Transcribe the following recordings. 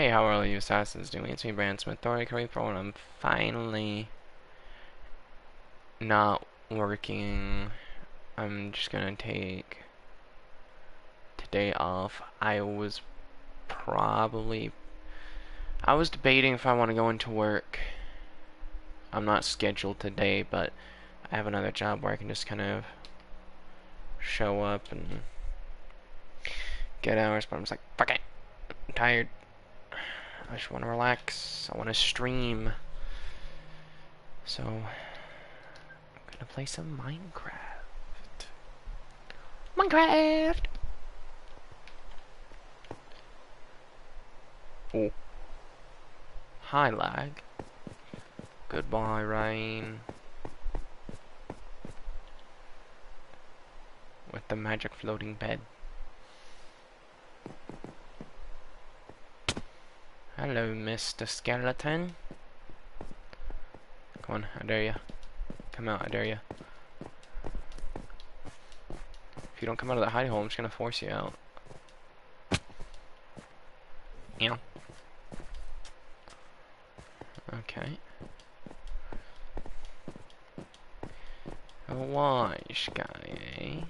Hey, how are all you assassins doing? It's me, Brand Smith, Thor, Curry Pro, and I'm finally not working. I'm just gonna take today off. I was debating if I want to go into work. I'm not scheduled today, but I have another job where I can just kind of show up and get hours, but I'm just like, fuck it. I'm tired. I just want to relax. I want to stream. So, I'm gonna play some Minecraft. Minecraft! Oh. Hi, lag. Goodbye, rain. With the magic floating bed. Hello, Mr. Skeleton. Come on, I dare ya. Come out, I dare ya. If you don't come out of the hidey hole, I'm just gonna force you out. Yeah. Okay. A wise guy, eh?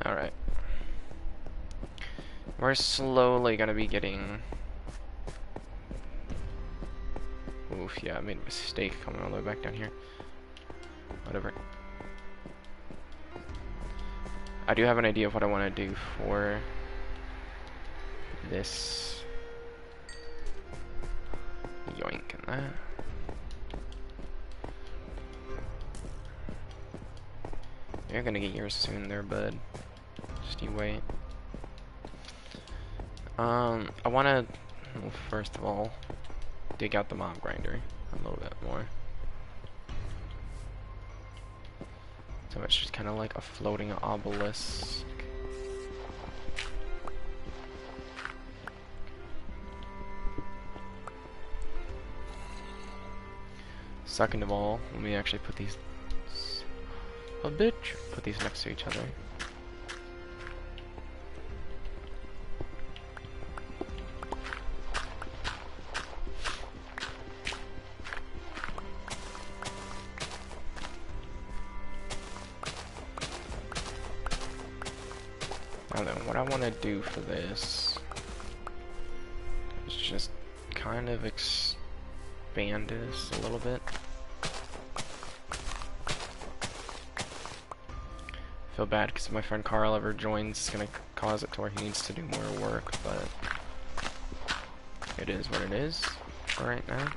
Alright. We're slowly gonna be getting... Oof, yeah, I made a mistake coming all the way back down here. Whatever. I do have an idea of what I want to do for this. Yoink and that. You're gonna get yours soon there, bud. Just you wait. I wanna, well, first of all, dig out the mob grinder a little bit more. So it's just kind of like a floating obelisk. Second of all, let me actually put these put these next to each other. Now then, what I want to do for this is just kind of expand this a little bit. Feel bad because if my friend Carl ever joins, it's gonna cause it to where he needs to do more work, but it is what it is for right now.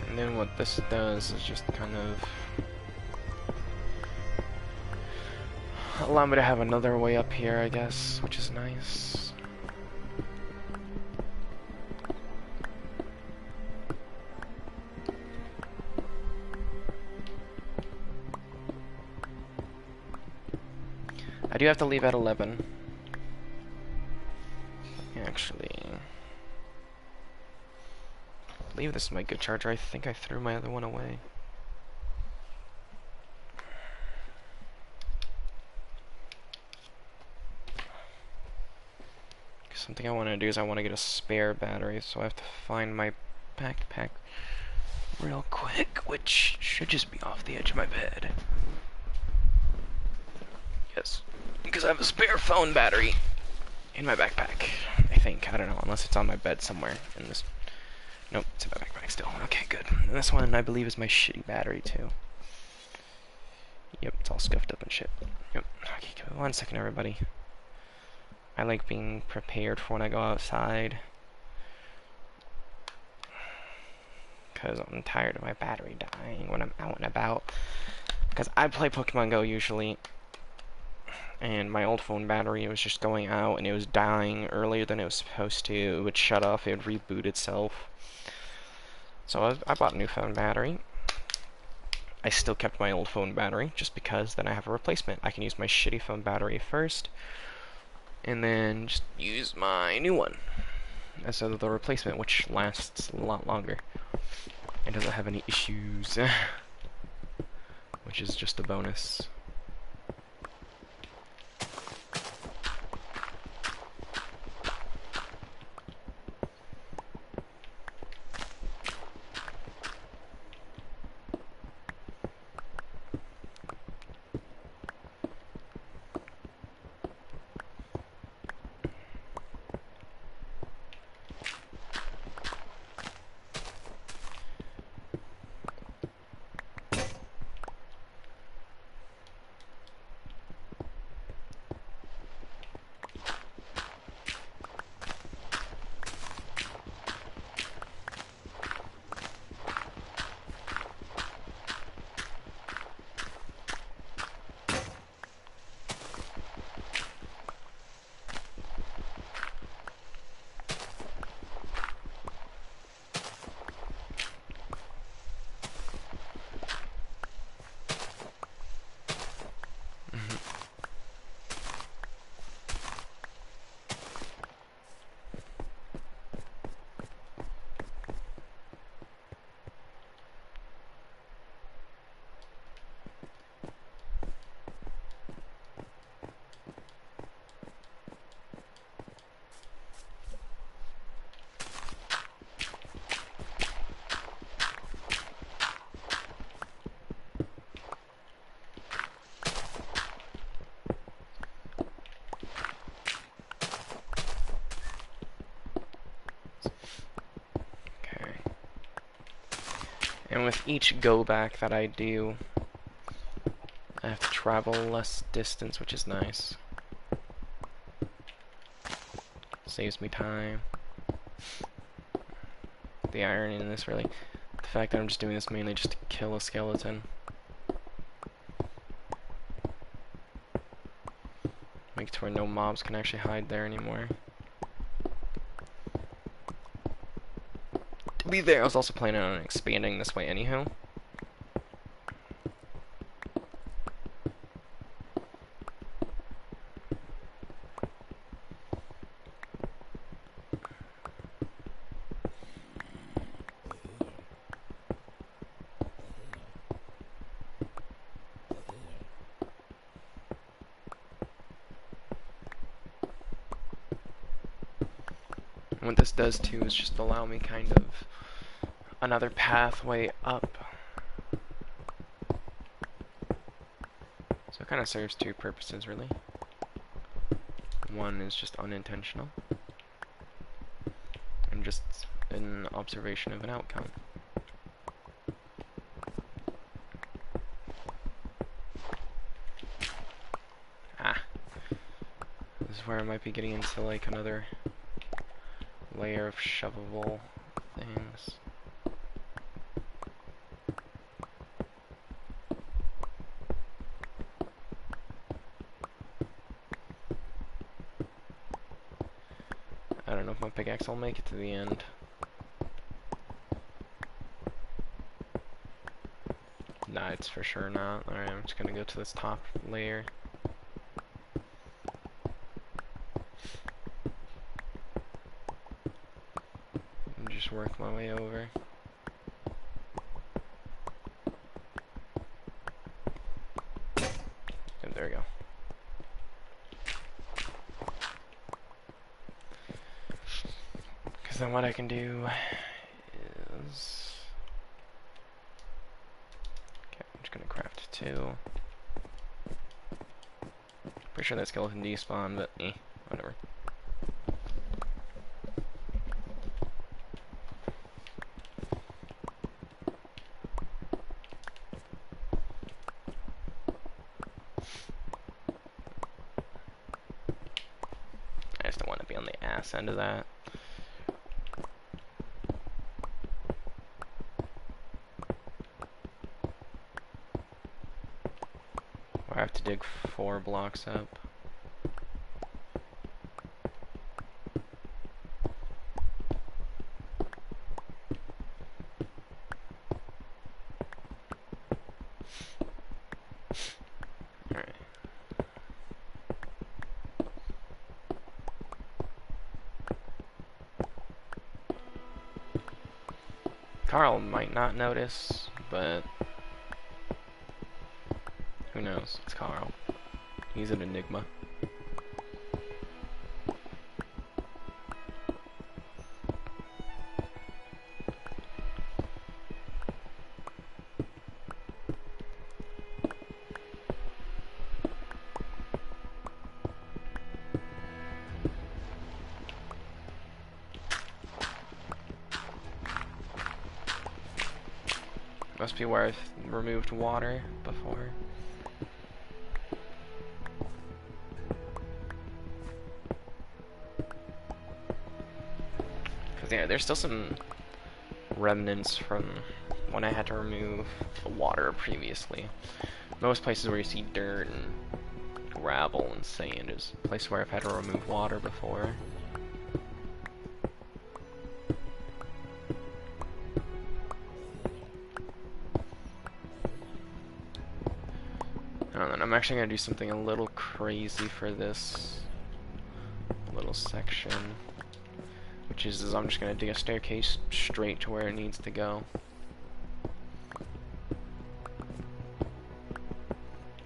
And then what this does is just kind of allow me to have another way up here, I guess, which is nice. I do have to leave at 11. Actually, I believe this is my good charger. I think I threw my other one away. Something I want to do is I want to get a spare battery, so I have to find my backpack real quick, which should just be off the edge of my bed. Yes. Because I have a spare phone battery in my backpack. I think. I don't know. Unless it's on my bed somewhere in this. Nope, it's in my backpack still. Okay, good. And this one, I believe, is my shitty battery, too. Yep, it's all scuffed up and shit. Yep. Okay, give me 1 second, everybody. I like being prepared for when I go outside. Because I'm tired of my battery dying when I'm out and about. Because I play Pokemon Go usually. And my old phone battery was just going out and it was dying earlier than it was supposed to. It would shut off, it would reboot itself. So I bought a new phone battery. I still kept my old phone battery just because then I have a replacement. I can use my shitty phone battery first and then just use my new one as the replacement, which lasts a lot longer and doesn't have any issues, which is just a bonus. And with each go back that I do, I have to travel less distance, which is nice. Saves me time. The irony in this, really, the fact that I'm just doing this mainly just to kill a skeleton. Make it to where no mobs can actually hide there anymore. To be there, I was also planning on expanding this way anyhow. What this does too is just allow me kind of another pathway up. So it kind of serves two purposes, really. One is just unintentional, and just an observation of an outcome. Ah. This is where I might be getting into like another layer of shovable things. I don't know if my pickaxe will make it to the end. Nah, it's for sure not. Alright, I'm just gonna go to this top layer. And just work my way over. And there we go. Because then what I can do is... Okay, I'm just gonna craft two. Pretty sure that skeleton despawned, but whatever. I just don't want to be on the ass end of that. Where I have to dig 4 blocks up. Alright. Carl might not notice, but who knows? It's Carl. He's an enigma. Must be where I've removed water before. Cause yeah, there's still some remnants from when I had to remove water previously. Most places where you see dirt and gravel and sand is a place where I've had to remove water before. I'm actually going to do something a little crazy for this little section, which is I'm just going to dig a staircase straight to where it needs to go.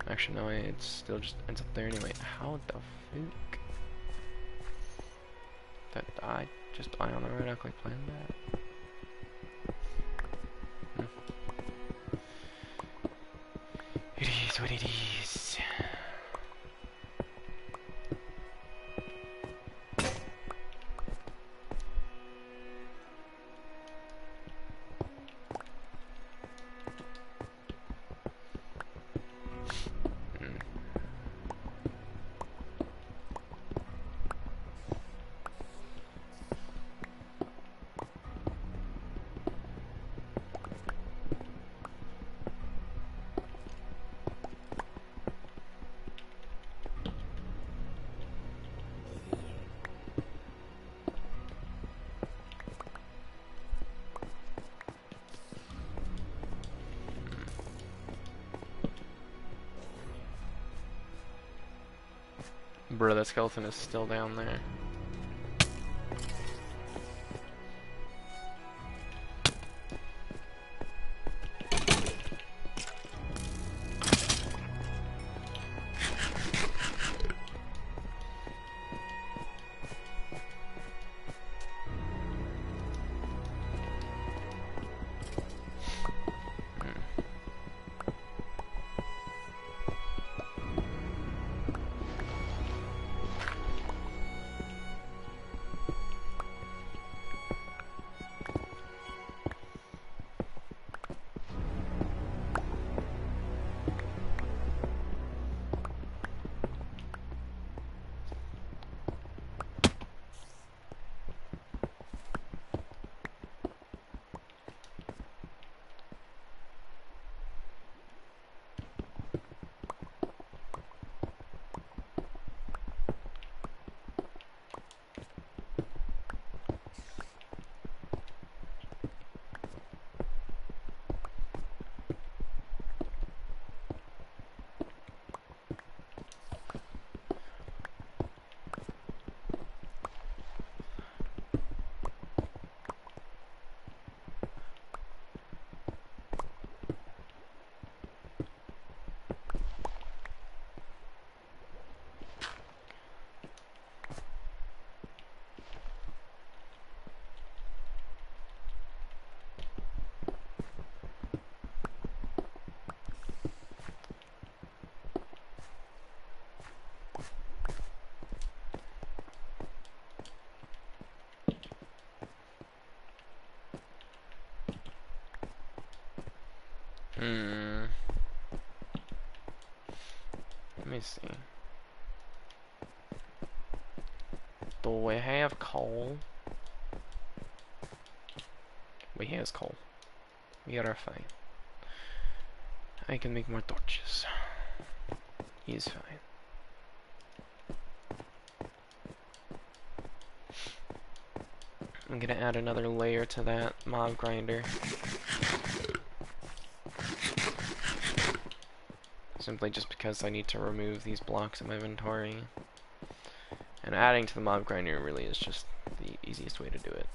Actually, no, it still just ends up there anyway. How the fuck? That I just die on the road, I click plan that. It is what it is. Bro, that skeleton is still down there. Hmm. Let me see. Do we have coal? We have coal. We are fine. I can make more torches. He's fine. I'm gonna add another layer to that mob grinder. Simply just because I need to remove these blocks of my inventory. And adding to the mob grinder really is just the easiest way to do it.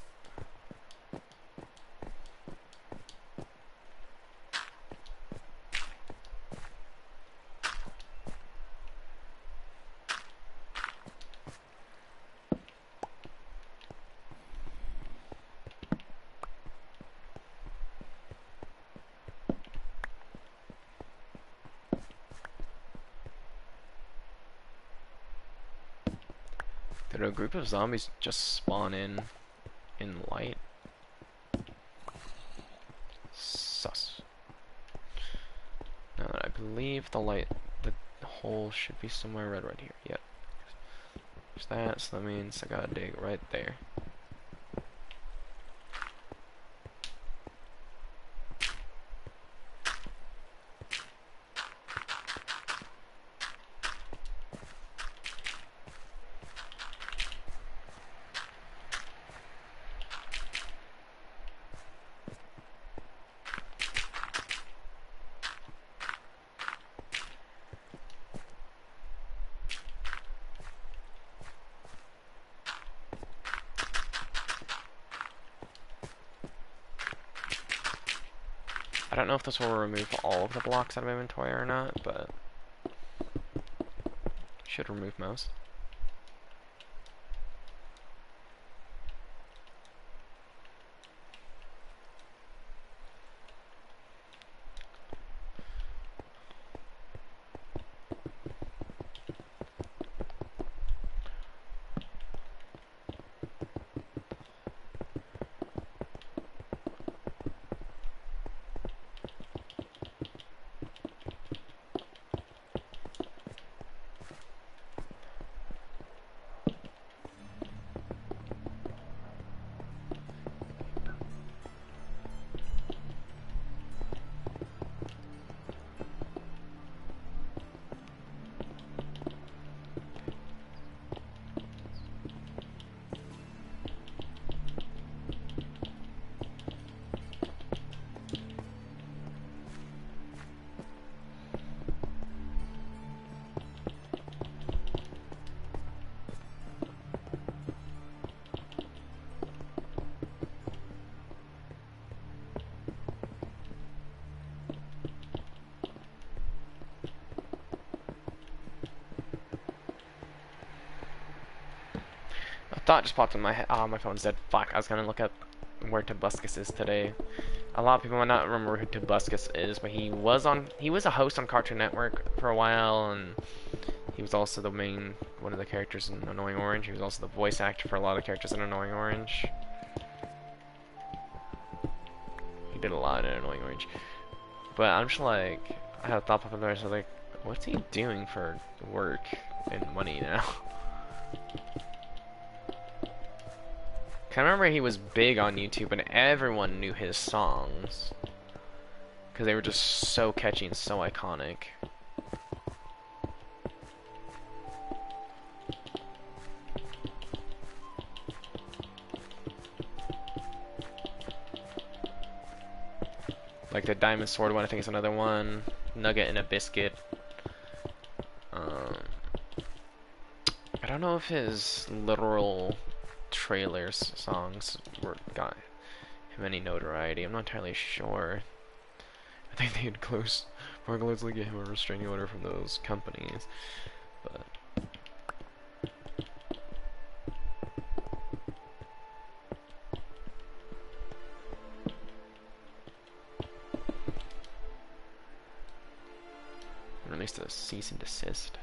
Did a group of zombies just spawn in light? Sus. Now that I believe the hole should be somewhere right here. Yep. There's that, so that means I gotta dig right there. I don't know if this will remove all of the blocks out of inventory or not, but should remove most. A thought just popped in my head. Oh, my phone's dead. Fuck, I was gonna look up where Tobuscus is today. A lot of people might not remember who Tobuscus is, but he was a host on Cartoon Network for a while, and he was also one of the characters in Annoying Orange. He was also the voice actor for a lot of characters in Annoying Orange. He did a lot in Annoying Orange. But I'm just like, I had a thought pop in there, so like, what's he doing for work and money now? I remember he was big on YouTube and everyone knew his songs because they were just so catchy and so iconic. Like the Diamond Sword one, I think is another one. Nugget and a Biscuit. I don't know if his literal trailers songs got him any notoriety. I'm not entirely sure. I think they'd more closely get him a restraining order from those companies. But or at least a cease and desist.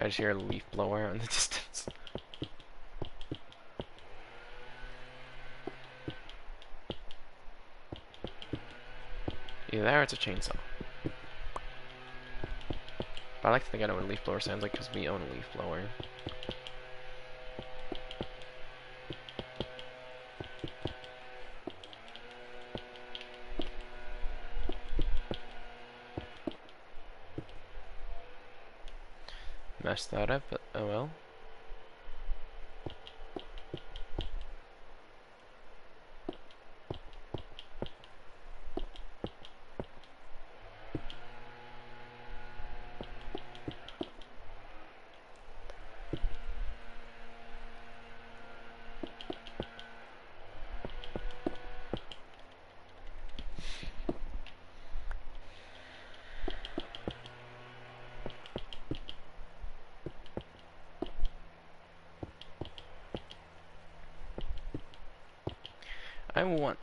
I just hear a leaf blower in the distance. Either that or it's a chainsaw. But I like to think I know what a leaf blower sounds like because we own a leaf blower. Messed that up, but oh well.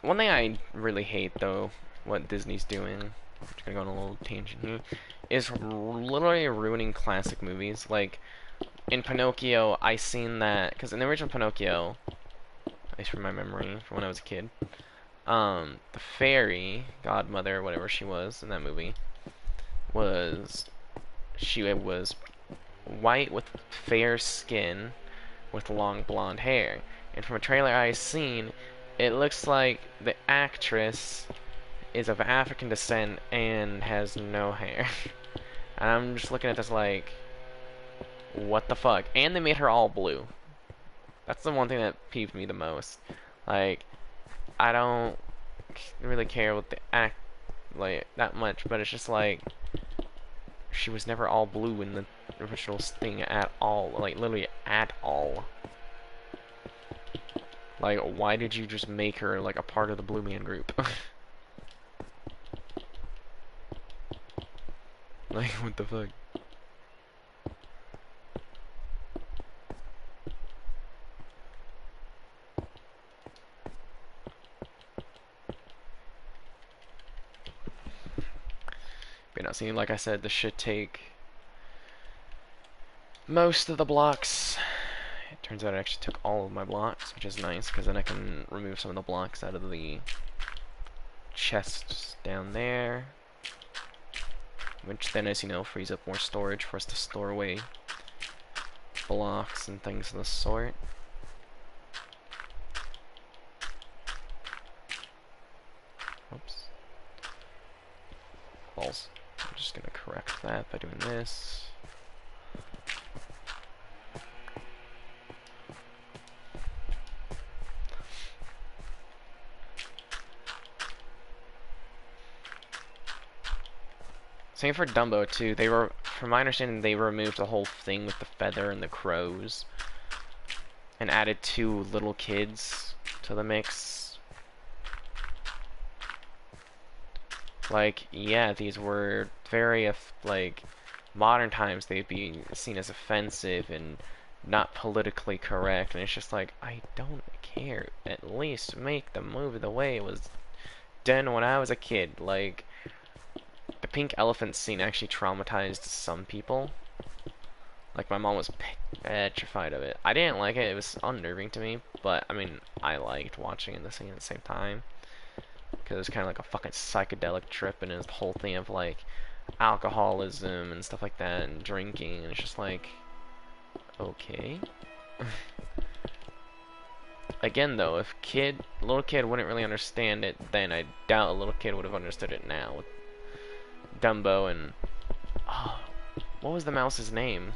One thing I really hate though, what Disney's doing, I'm just gonna go on a little tangent here, is literally ruining classic movies. Like in Pinocchio, I seen that because in the original Pinocchio, at least from my memory, from when I was a kid, the fairy godmother, whatever she was in that movie, was white with fair skin, with long blonde hair, and from a trailer I seen, it looks like the actress is of African descent and has no hair. And I'm just looking at this like, what the fuck? And they made her all blue. That's the one thing that peeved me the most. Like, I don't really care what the act like that much, but it's just like she was never all blue in the original thing at all. Like literally at all. Like, why did you just make her like a part of the Blue Man Group? Like, what the fuck? But not seeing, like I said, this should take most of the blocks. It turns out I actually took all of my blocks, which is nice, because then I can remove some of the blocks out of the chests down there. Which then, as you know, frees up more storage for us to store away blocks and things of the sort. Oops. Balls. I'm just gonna correct that by doing this. Same for Dumbo too. They were, from my understanding, they removed the whole thing with the feather and the crows, and added 2 little kids to the mix. Like, yeah, these were very, like, modern times they'd be seen as offensive and not politically correct, and it's just like, I don't care. At least make the movie the way it was done when I was a kid. Like, the pink elephant scene actually traumatized some people. Like, my mom was petrified of it. I didn't like it. It was unnerving to me. But, I mean, I liked watching the scene at the same time. Because it was kind of like a fucking psychedelic trip. And it was the whole thing of, like, alcoholism and stuff like that. And drinking. And it's just like, okay. Again, though, if a little kid wouldn't really understand it then, I doubt a little kid would have understood it now. With Dumbo and... Oh, what was the mouse's name?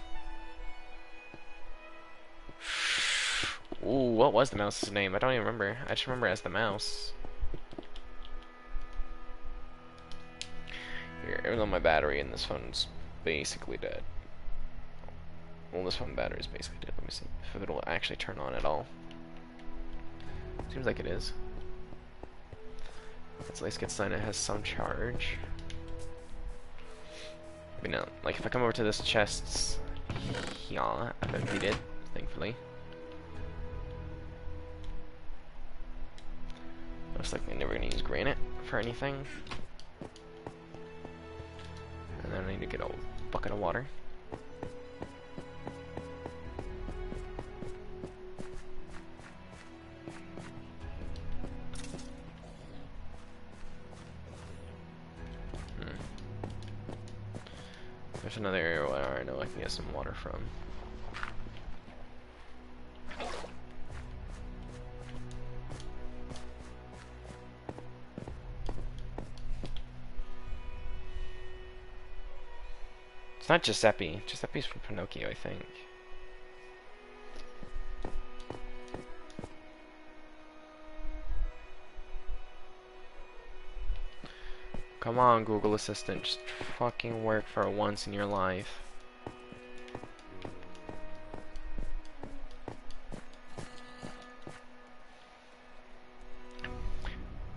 Ooh, what was the mouse's name? I don't even remember. I just remember as the mouse. Here, even though my battery in this phone's basically dead. Well, this phone battery is basically dead. Let me see if it'll actually turn on at all. Seems like it is. Let's at least get sign it has some charge. But no, like if I come over to this chest, yeah, I've emptied it, thankfully. Looks like they're never gonna use granite for anything. And then I need to get a bucket of water. There's another area where I know I can get some water from. It's not Giuseppe. Giuseppe's from Pinocchio, I think. Come on, Google Assistant. Just fucking work for once in your life.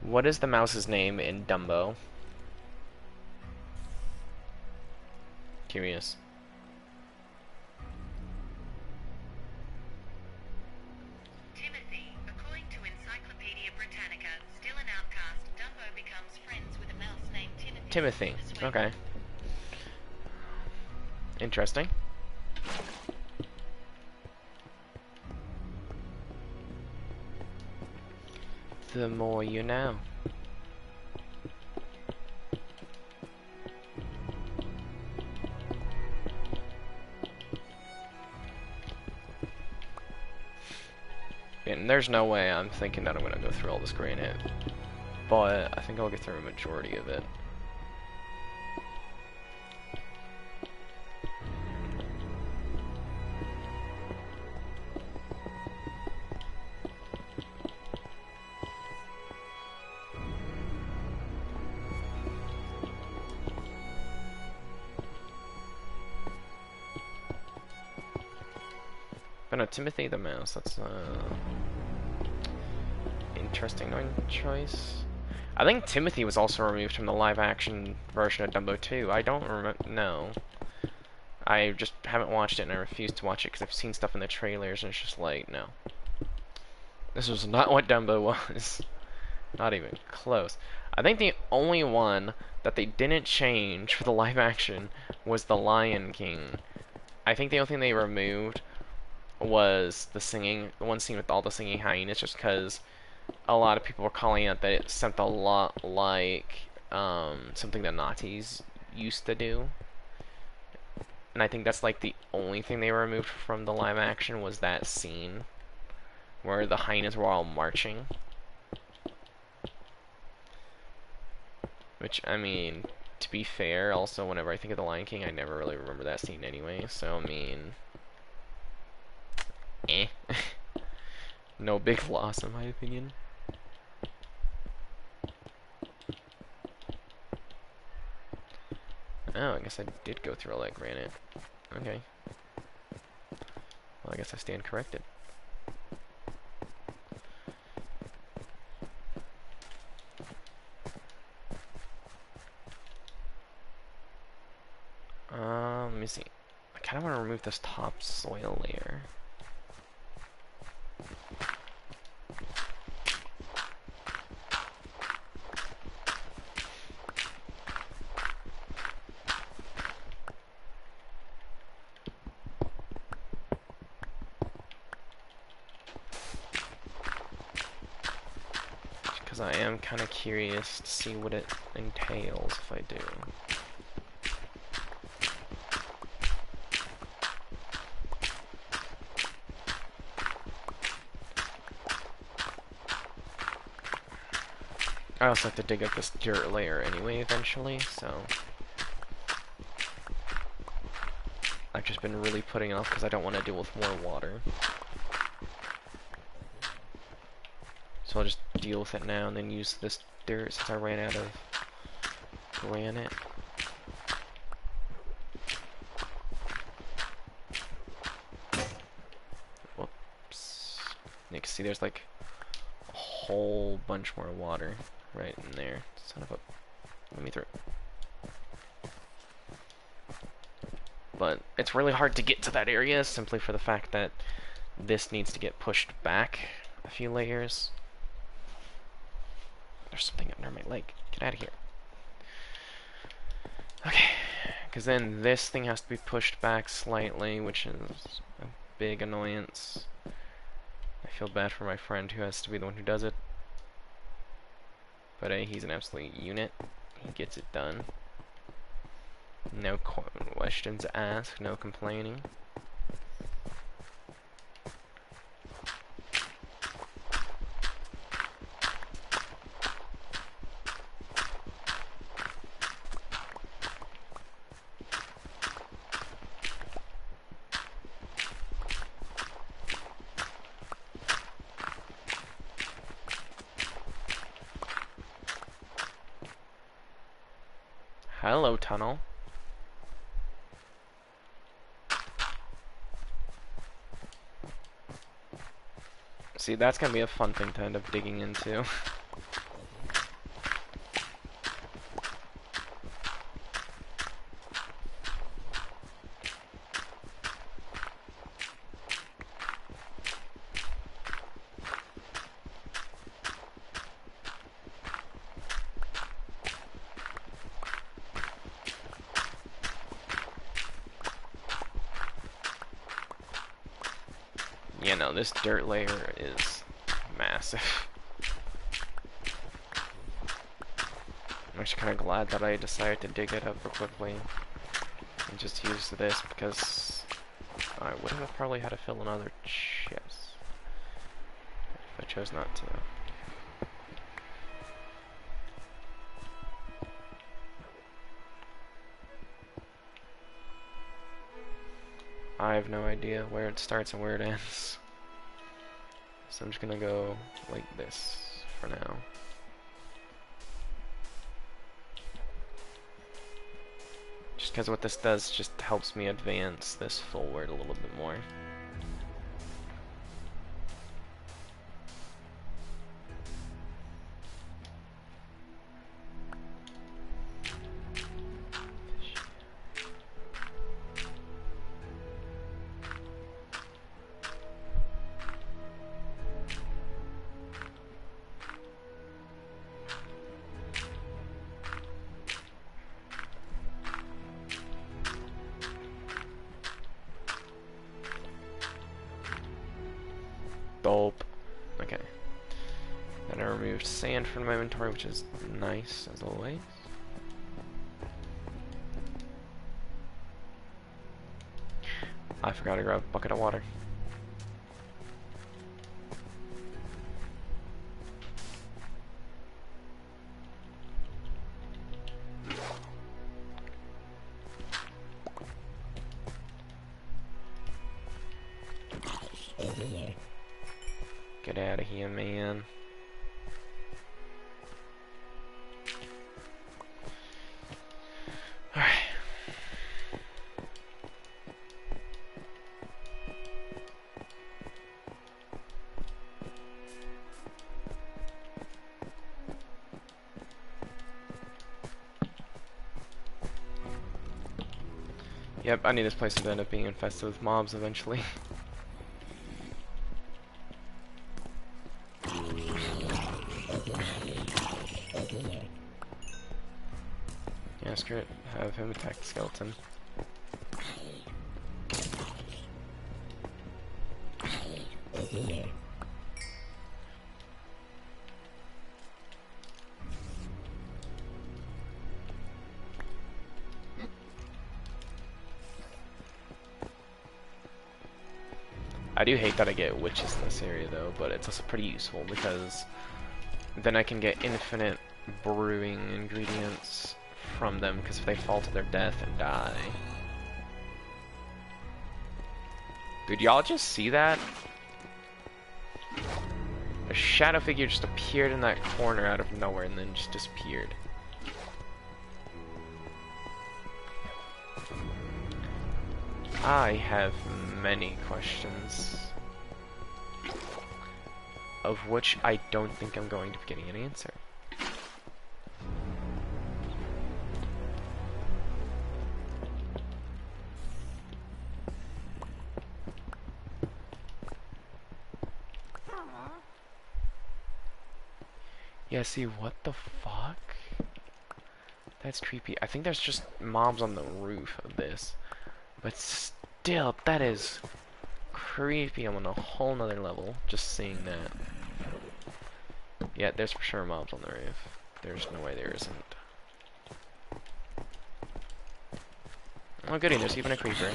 What is the mouse's name in Dumbo? Curious. Timothy, according to Encyclopedia Britannica, still an outcast, Dumbo becomes friends with a mouse named Timothy. Timothy. Okay. Interesting. The more you know. And there's no way I'm thinking that I'm gonna go through all this granite, but I think I'll get through a majority of it. But no, Timothy the Mouse, that's interesting choice. I think Timothy was also removed from the live-action version of Dumbo 2. I don't remember. No. I just haven't watched it, and I refuse to watch it because I've seen stuff in the trailers, and it's just like, no. This was not what Dumbo was. Not even close. I think the only one that they didn't change for the live-action was The Lion King. I think the only thing they removed was the singing, the one scene with all the singing hyenas, just because a lot of people were calling out that it sounded a lot like something that Nazis used to do. And I think that's like the only thing they removed from the live action was that scene where the hyenas were all marching. Which, I mean, to be fair, also whenever I think of The Lion King, I never really remember that scene anyway, so I mean, eh. No big loss in my opinion. Oh, I guess I did go through all that granite. Okay. Well, I guess I stand corrected. Let me see. I kind of want to remove this top soil layer. Because I am kind of curious to see what it entails if I do. I also have to dig up this dirt layer anyway eventually, so I've just been really putting it off because I don't want to deal with more water. So I'll just deal with it now and then use this dirt since I ran out of granite. Whoops. You can see there's like a whole bunch more water right in there. Son of a... Let me through. But it's really hard to get to that area simply for the fact that this needs to get pushed back a few layers. There's something under my leg. Get out of here. Okay. Because then this thing has to be pushed back slightly, which is a big annoyance. I feel bad for my friend who has to be the one who does it. But he's an absolute unit. He gets it done. No questions asked, no complaining. Hello, tunnel. See, that's gonna be a fun thing to end up digging into. Yeah, no, this dirt layer is massive. I'm actually kind of glad that I decided to dig it up real quickly and just use this because I would have probably had to fill another chest if I chose not to. I have no idea where it starts and where it ends. So I'm just gonna go like this for now. Just because what this does just helps me advance this forward a little bit more. Dope. Okay. Then I removed sand from my inventory, which is nice as always. I forgot to grab a bucket of water. Get out of here, man. Alright. Yep, I need this place to end up being infested with mobs eventually. Yeah, screw it. Have him attack the skeleton. I do hate that I get witches in this area though, but it's also pretty useful because then I can get infinite brewing ingredients from them because if they fall to their death and die. Dude, y'all just see that? A shadow figure just appeared in that corner out of nowhere and then just disappeared. I have many questions, of which I don't think I'm going to be getting an answer. Yeah, see, what the fuck? That's creepy. I think there's just mobs on the roof of this. But still, that is creepy. I'm on a whole nother level just seeing that. Yeah, there's for sure mobs on the roof. There's no way there isn't. Oh goody, there's even a creeper.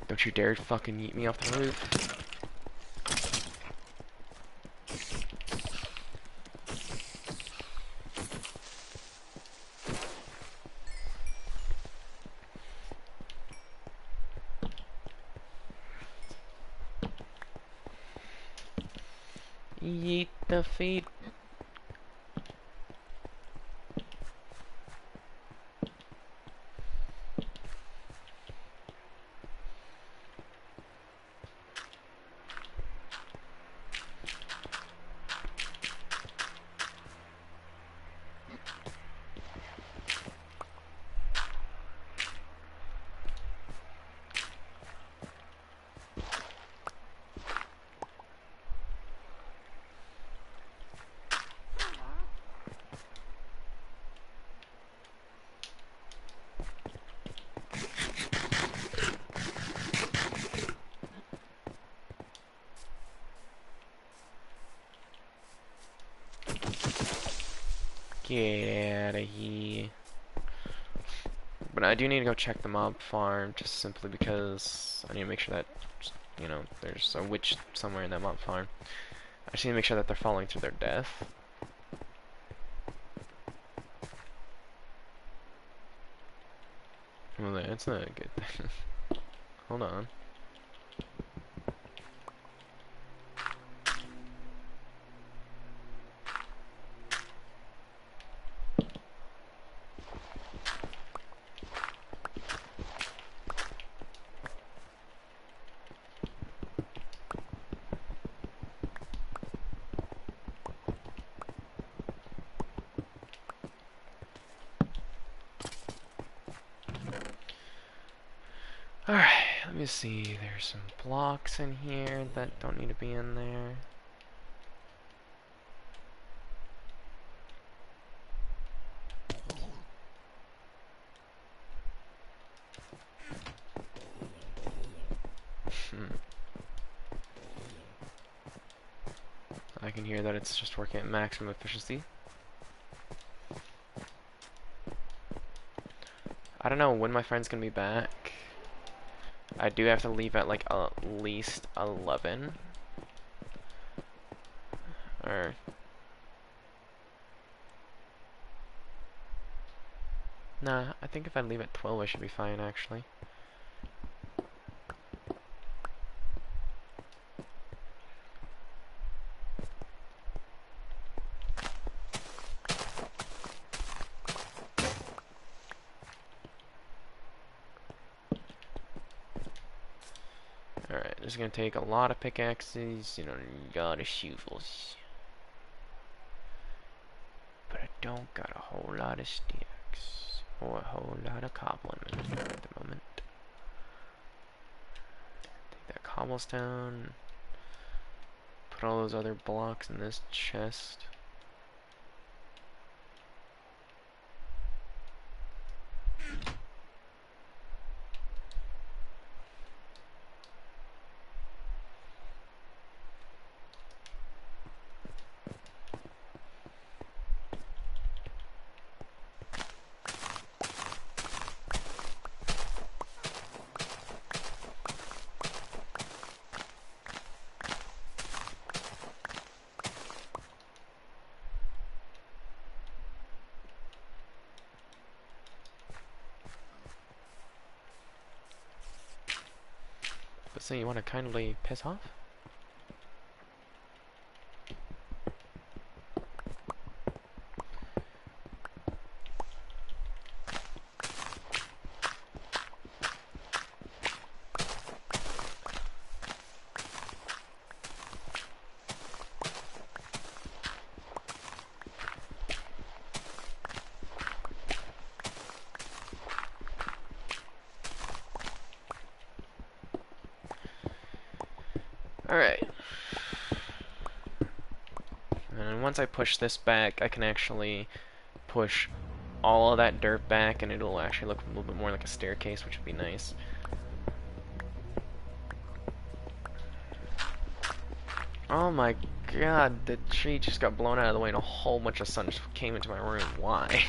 Don't you dare fucking yeet me off the roof. Yeet the feet. Get out of here. But I do need to go check the mob farm, just simply because I need to make sure that, you know, there's a witch somewhere in that mob farm. I just need to make sure that they're falling to their death. Well, that's not a good thing. Hold on. Alright, let me see. There's some blocks in here that don't need to be in there. I can hear that it's just working at maximum efficiency. I don't know when my friend's gonna be back. I do have to leave at like at least 11. Or nah, I think if I leave at 12 I should be fine actually. Alright, this is gonna take a lot of pickaxes, you know, a lot of shovels. But I don't got a whole lot of sticks. Or a whole lot of cobble in my inventory at the moment. Take that cobblestone. Put all those other blocks in this chest. But so you want to kindly piss off? Alright. And once I push this back, I can actually push all of that dirt back, and it'll actually look a little bit more like a staircase, which would be nice. Oh my god, the tree just got blown out of the way and a whole bunch of sun just came into my room. Why?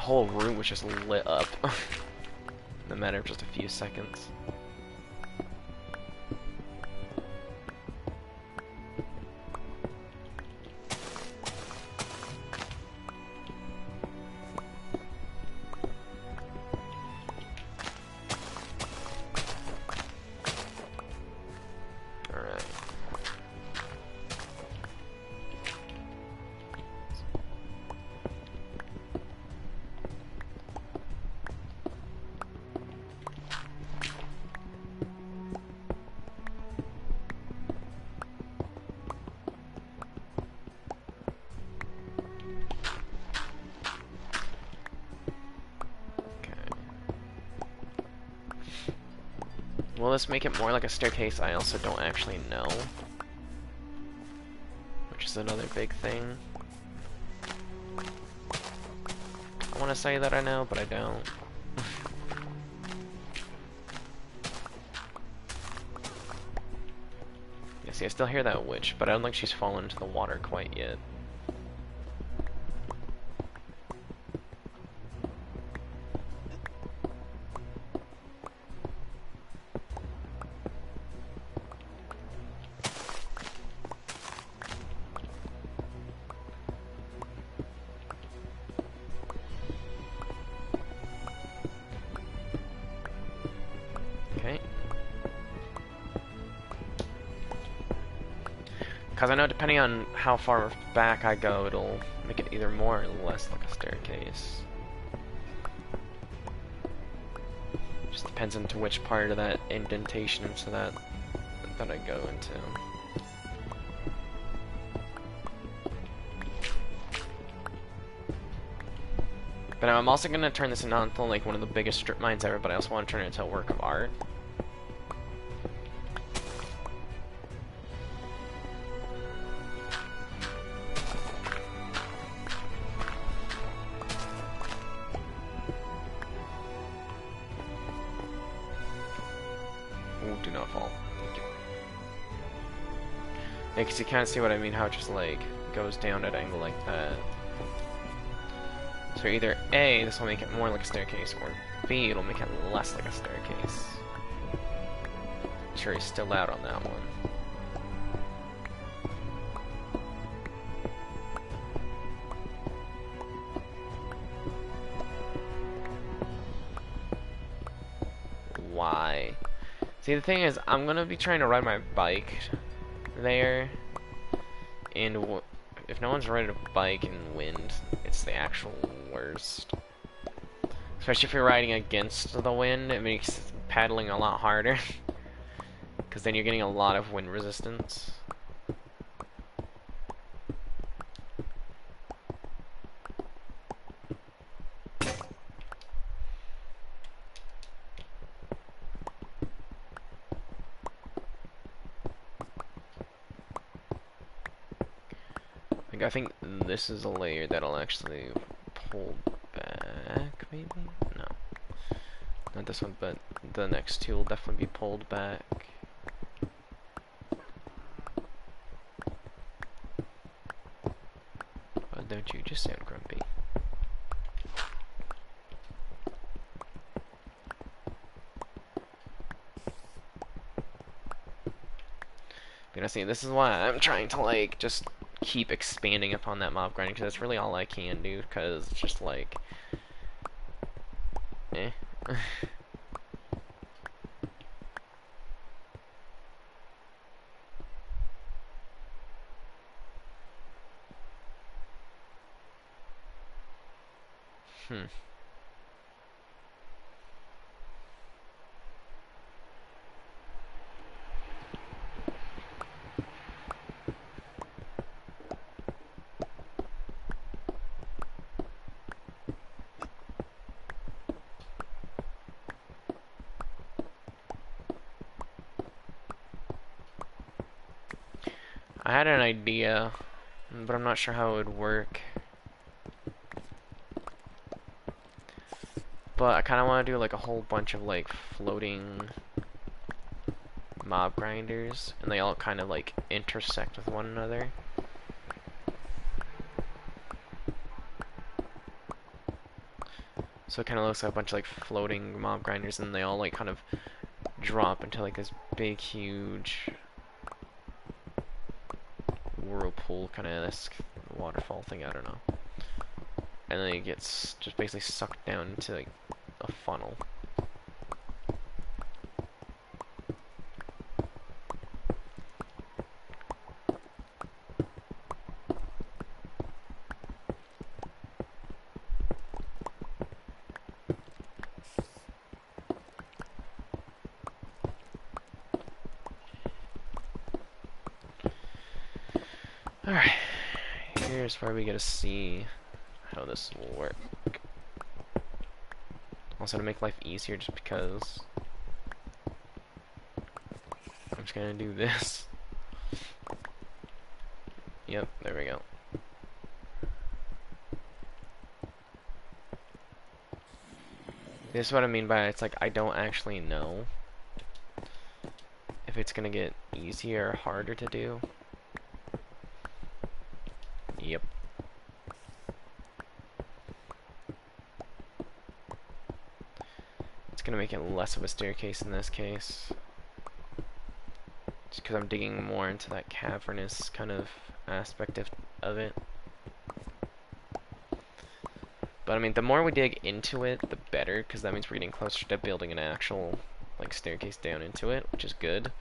whole room was just lit up in a matter of just a few seconds. Will this make it more like a staircase? I also don't actually know. Which is another big thing. I want to say that I know, but I don't. Yeah, see, I still hear that witch, but I don't think she's fallen into the water quite yet. Okay. Because I know depending on how far back I go, it'll make it either more or less like a staircase. Just depends into which part of that indentation into that I go into. But I'm also going to turn this into like one of the biggest strip mines ever, but I also want to turn it into a work of art. Ooh, do not fall. Thank you. Yeah, because you kind of see what I mean, how it just like goes down at an angle like that. So either A, this will make it more like a staircase, or B, it'll make it less like a staircase. Jury's still out on that one. Why? See, the thing is, I'm gonna be trying to ride my bike there, and if no one's riding a bike in wind, it's the actual worst. Especially if you're riding against the wind, it makes paddling a lot harder. Because then you're getting a lot of wind resistance. Like, I think this is a layer that'll actually pull back, maybe? No. Not this one, but the next two will definitely be pulled back. Oh, don't you just sound grumpy. But I see, this is why I'm trying to, like, just keep expanding upon that mob grinding, because that's really all I can do, because it's just like, eh. Hmm. I had an idea, but I'm not sure how it would work. But I kind of want to do like a whole bunch of like floating mob grinders, and they all kind of like intersect with one another. So it kind of looks like a bunch of like floating mob grinders, and they all like kind of drop into like this big, huge whirlpool kind of this waterfall thing. I don't know. And then it gets just basically sucked down into like a funnel. Alright, here's where we get to see how this will work. Also to make life easier just because I'm just gonna do this. Yep, there we go. This is what I mean by it's like I don't actually know if it's gonna get easier or harder to do. Yep. It's gonna make it less of a staircase in this case. Just because I'm digging more into that cavernous kind of aspect of it. But I mean, the more we dig into it, the better, because that means we're getting closer to building an actual like staircase down into it, which is good.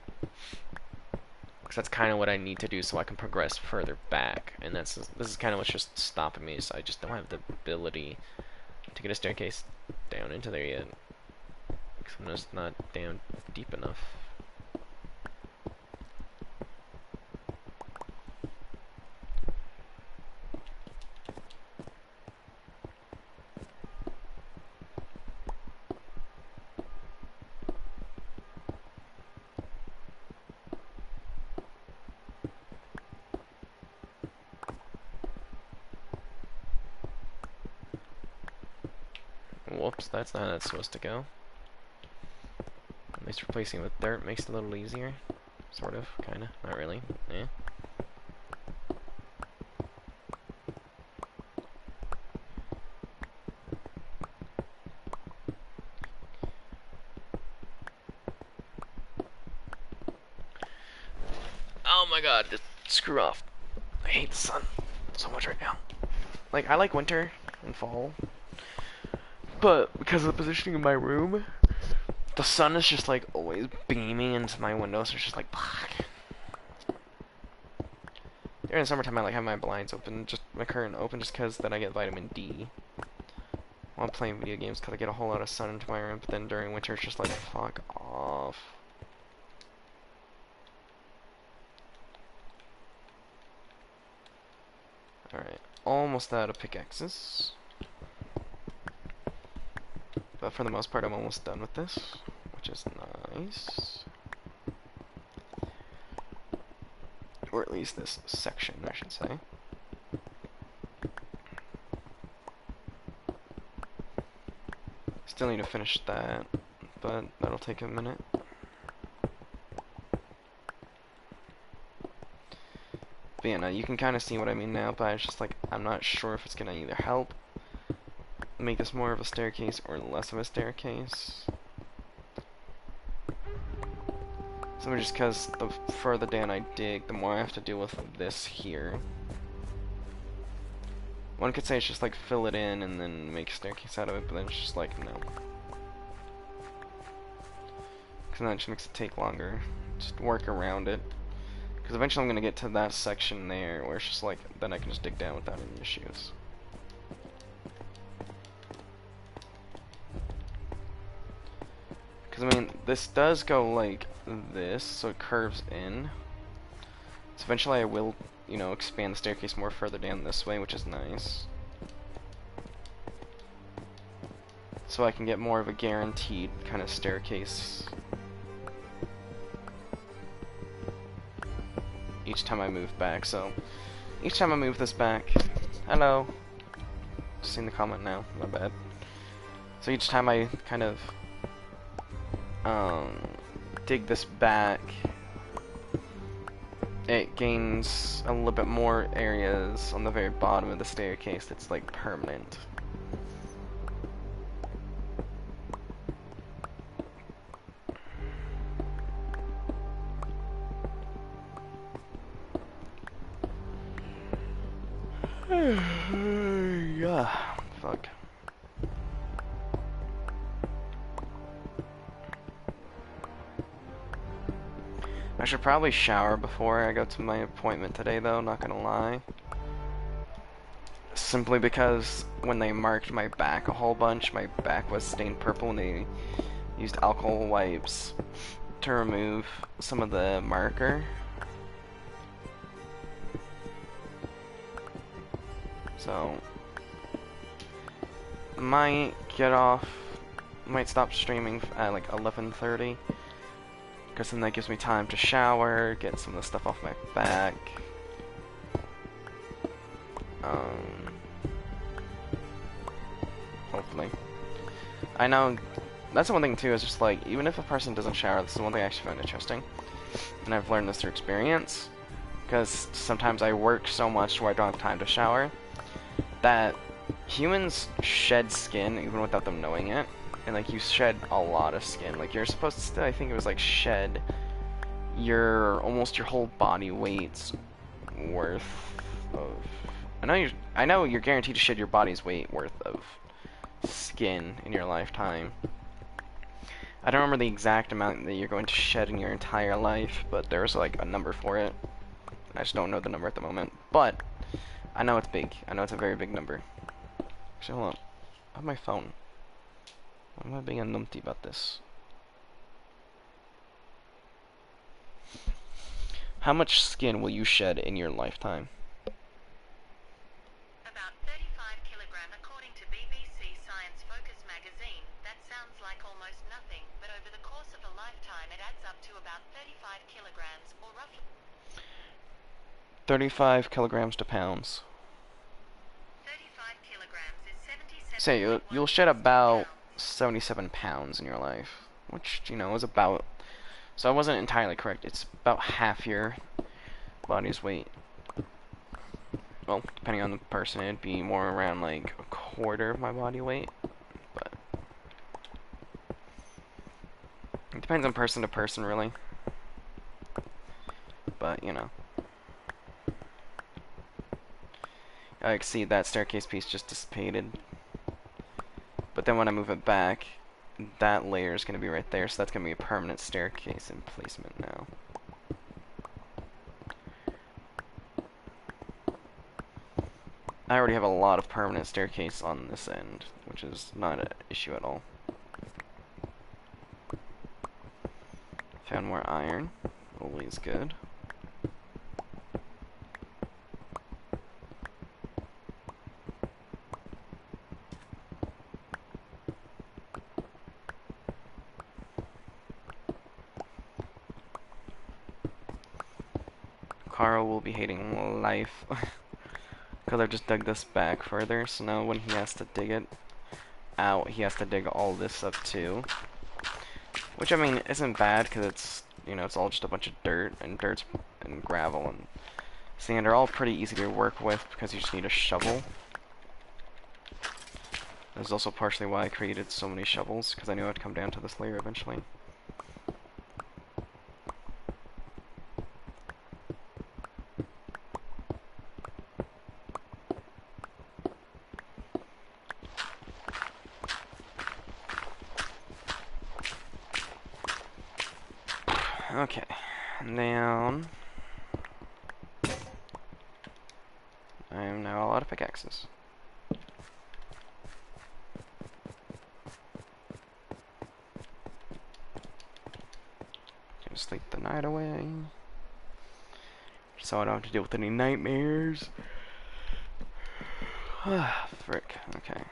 Because that's kind of what I need to do so I can progress further back, and this is kind of what's just stopping me. So I just don't have the ability to get a staircase down into there yet, because I'm just not down deep enough. Whoops, that's not how that's supposed to go. At least replacing it with dirt makes it a little easier. Sort of, kinda, not really. Yeah. Oh my god, just screw off. I hate the sun so much right now. Like, I like winter and fall, but because of the positioning of my room, the sun is just like always beaming into my window, so it's just like during the summertime I like have my blinds open, just my curtain open, just because then I get vitamin D while playing video games, because I get a whole lot of sun into my room. But then during winter it's just like fuck off. Alright, almost out of pickaxes, but for the most part I'm almost done with this, which is nice. Or at least this section, I should say. Still need to finish that, but that'll take a minute. But yeah, no, you can kind of see what I mean now, but it's just like, I'm not sure if it's going to either help make this more of a staircase or less of a staircase. So just because the further down I dig, the more I have to deal with this here. One could say it's just like fill it in and then make a staircase out of it, but then it's just like, no. Because that just makes it take longer. Just work around it. Because eventually I'm going to get to that section there where it's just like, then I can just dig down without any issues. Because I mean, this does go like this, so it curves in. So eventually I will, you know, expand the staircase more further down this way, which is nice. So I can get more of a guaranteed kind of staircase each time I move back. So each time I move this back, hello, seen the comment now, my bad. So each time I kind of dig this back, it gains a little bit more areas on the very bottom of the staircase that's like permanent. Yeah. Fuck. I should probably shower before I go to my appointment today, though, not gonna lie. Simply because when they marked my back a whole bunch, my back was stained purple and they used alcohol wipes to remove some of the marker. So, might might stop streaming at like 11:30. Because then that gives me time to shower, get some of the stuff off my back. Hopefully. I know, that's the one thing too, is just like, even if a person doesn't shower, this is one thing I actually find interesting. And I've learned this through experience. Because sometimes I work so much where I don't have time to shower, that humans shed skin even without them knowing it. And like, you shed a lot of skin. Like, you're supposed to, I think it was like, shed almost your whole body weight's worth of... I know you're guaranteed to shed your body's weight worth of skin in your lifetime. I don't remember the exact amount that you're going to shed in your entire life, but there's like a number for it. I just don't know the number at the moment, but I know it's big. I know it's a very big number. Actually, hold on. I have my phone. Why am I being a numpty about this? How much skin will you shed in your lifetime? About 35 kilogram according to BBC Science Focus magazine. That sounds like almost nothing, but over the course of a lifetime it adds up to about 35 kilograms, or roughly 35 kilograms to pounds. 35 kilograms is 77. Say you'll shed about 77 pounds in your life, which, you know, is about... So I wasn't entirely correct. It's about half your body's weight. Well, depending on the person, it'd be more around like a quarter of my body weight. But it depends on person to person, really. But, you know. I can see that staircase piece just dissipated. But then when I move it back, that layer is going to be right there, so that's going to be a permanent staircase emplacement now. I already have a lot of permanent staircase on this end, which is not an issue at all. Found more iron. Always good. Carl will be hating life because I've just dug this back further, so now when he has to dig it out, he has to dig all this up too. Which, I mean, isn't bad because it's, you know, it's all just a bunch of dirt and gravel and sand are all pretty easy to work with because you just need a shovel. That's also partially why I created so many shovels, because I knew I'd come down to this layer eventually. Okay, down. I am now all out of pickaxes. Can sleep the night away, so I don't have to deal with any nightmares. Ah, frick. Okay.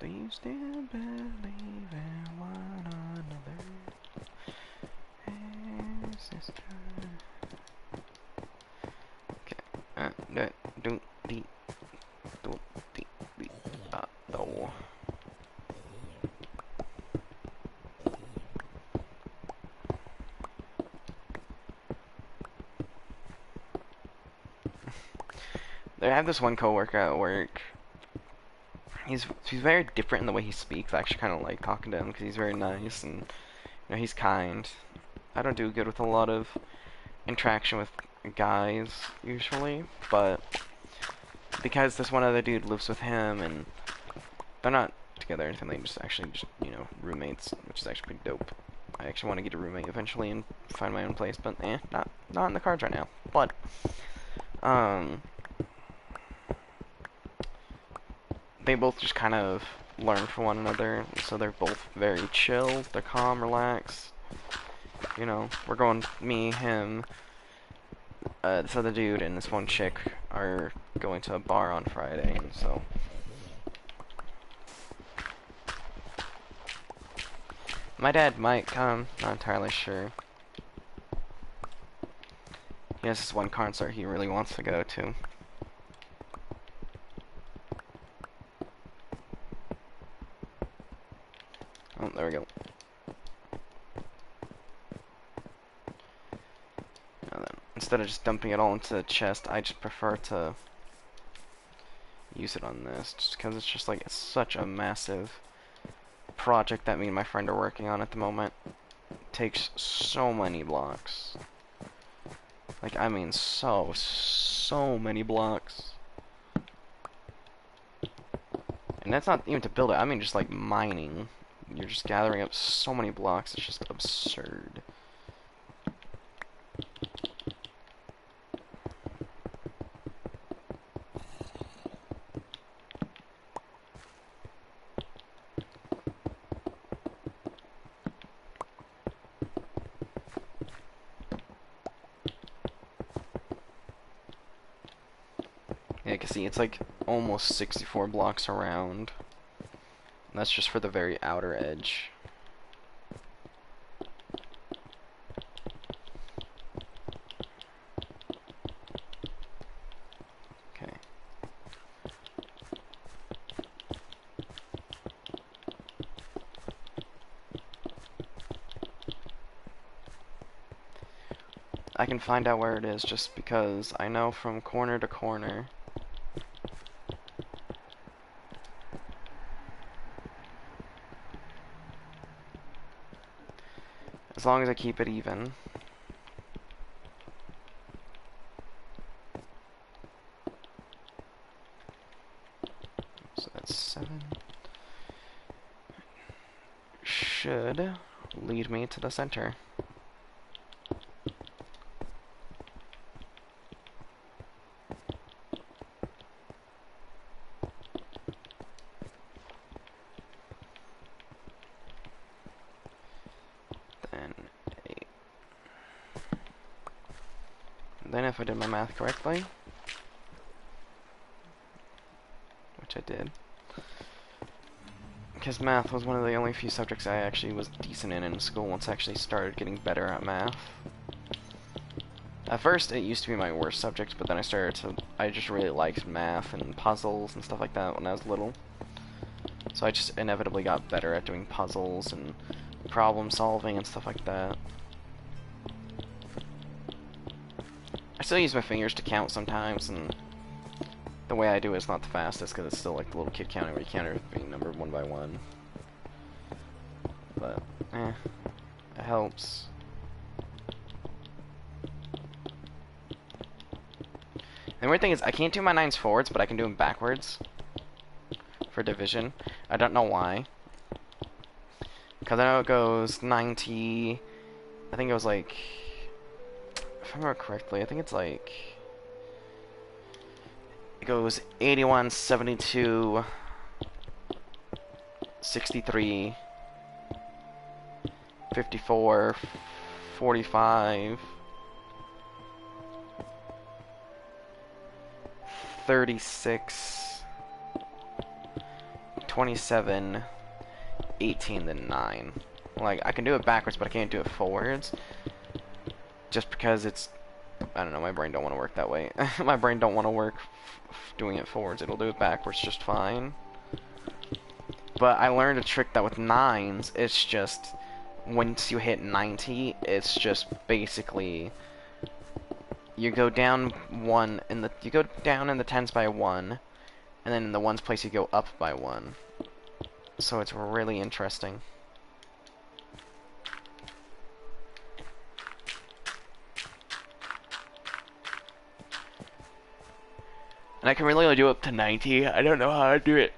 Do you still believe in one another? Hey, sister. Okay. Do the do. I have this one coworker at work. he's very different in the way he speaks. I actually kind of like talking to him because he's very nice and he's kind. I don't do good with a lot of interaction with guys usually, but because this one other dude lives with him and they're not together or anything, they just actually just roommates, which is actually pretty dope. I actually want to get a roommate eventually and find my own place, but not in the cards right now. But um, they both just kind of learn from one another, so they're both very chill, they're calm, relaxed. We're going, me, him, this other dude, and this one chick are going to a bar on Friday, and so my dad might come, not entirely sure. He has this one concert he really wants to go to. Oh, there we go. Now then, instead of just dumping it all into the chest, I just prefer to use it on this, just because it's just like, it's such a massive project that me and my friend are working on at the moment. It takes so many blocks. Like, I mean, so many blocks. And that's not even to build it, I mean just like mining. You're just gathering up so many blocks, it's just absurd. Yeah, you can see it's like almost 64 blocks around. And that's just for the very outer edge. Okay. I can find out where it is just because I know from corner to corner. As long as I keep it even. So that's 7. Should lead me to the center. Then 8. Then if I did my math correctly, which I did, because math was one of the only few subjects I actually was decent in school once I actually started getting better at math. At first, it used to be my worst subject, but then I just really liked math and puzzles and stuff like that when I was little. So I just inevitably got better at doing puzzles and problem solving and stuff like that. I still use my fingers to count sometimes, and the way I do it is not the fastest because it's still like the little kid counting where you count everything numbered one by one. But, it helps. And the weird thing is, I can't do my 9s forwards, but I can do them backwards for division. I don't know why. Because I know it goes 90... I think it was like... If I remember correctly, I think it's like... It goes 81, 72, 63, 54, 45... 36, 27, 18, then 9. Like, I can do it backwards, but I can't do it forwards. Just because it's... I don't know, my brain don't want to work that way. My brain don't want to work doing it forwards. It'll do it backwards just fine. But I learned a trick that with 9s, it's just... Once you hit 90, it's just basically... You go down in the 10s by 1, And then in the ones place you go up by 1. So it's really interesting. And I can really only do up to 90. I don't know how to do it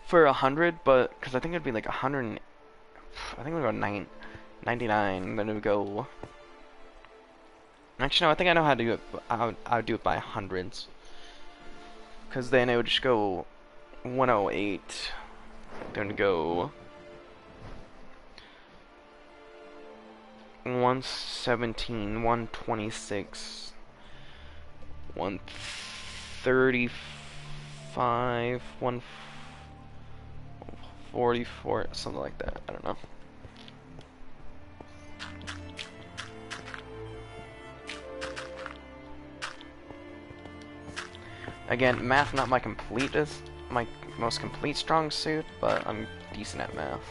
for 100, but because I think it'd be like 100. I think we go 99. Then it would go. Actually, no. I think I know how to do it. I would do it by hundreds. Because then it would just go 108. Then it'd go 117, 126, 135, 144, something like that. I don't know. Again, math not my most complete strong suit, but I'm decent at math.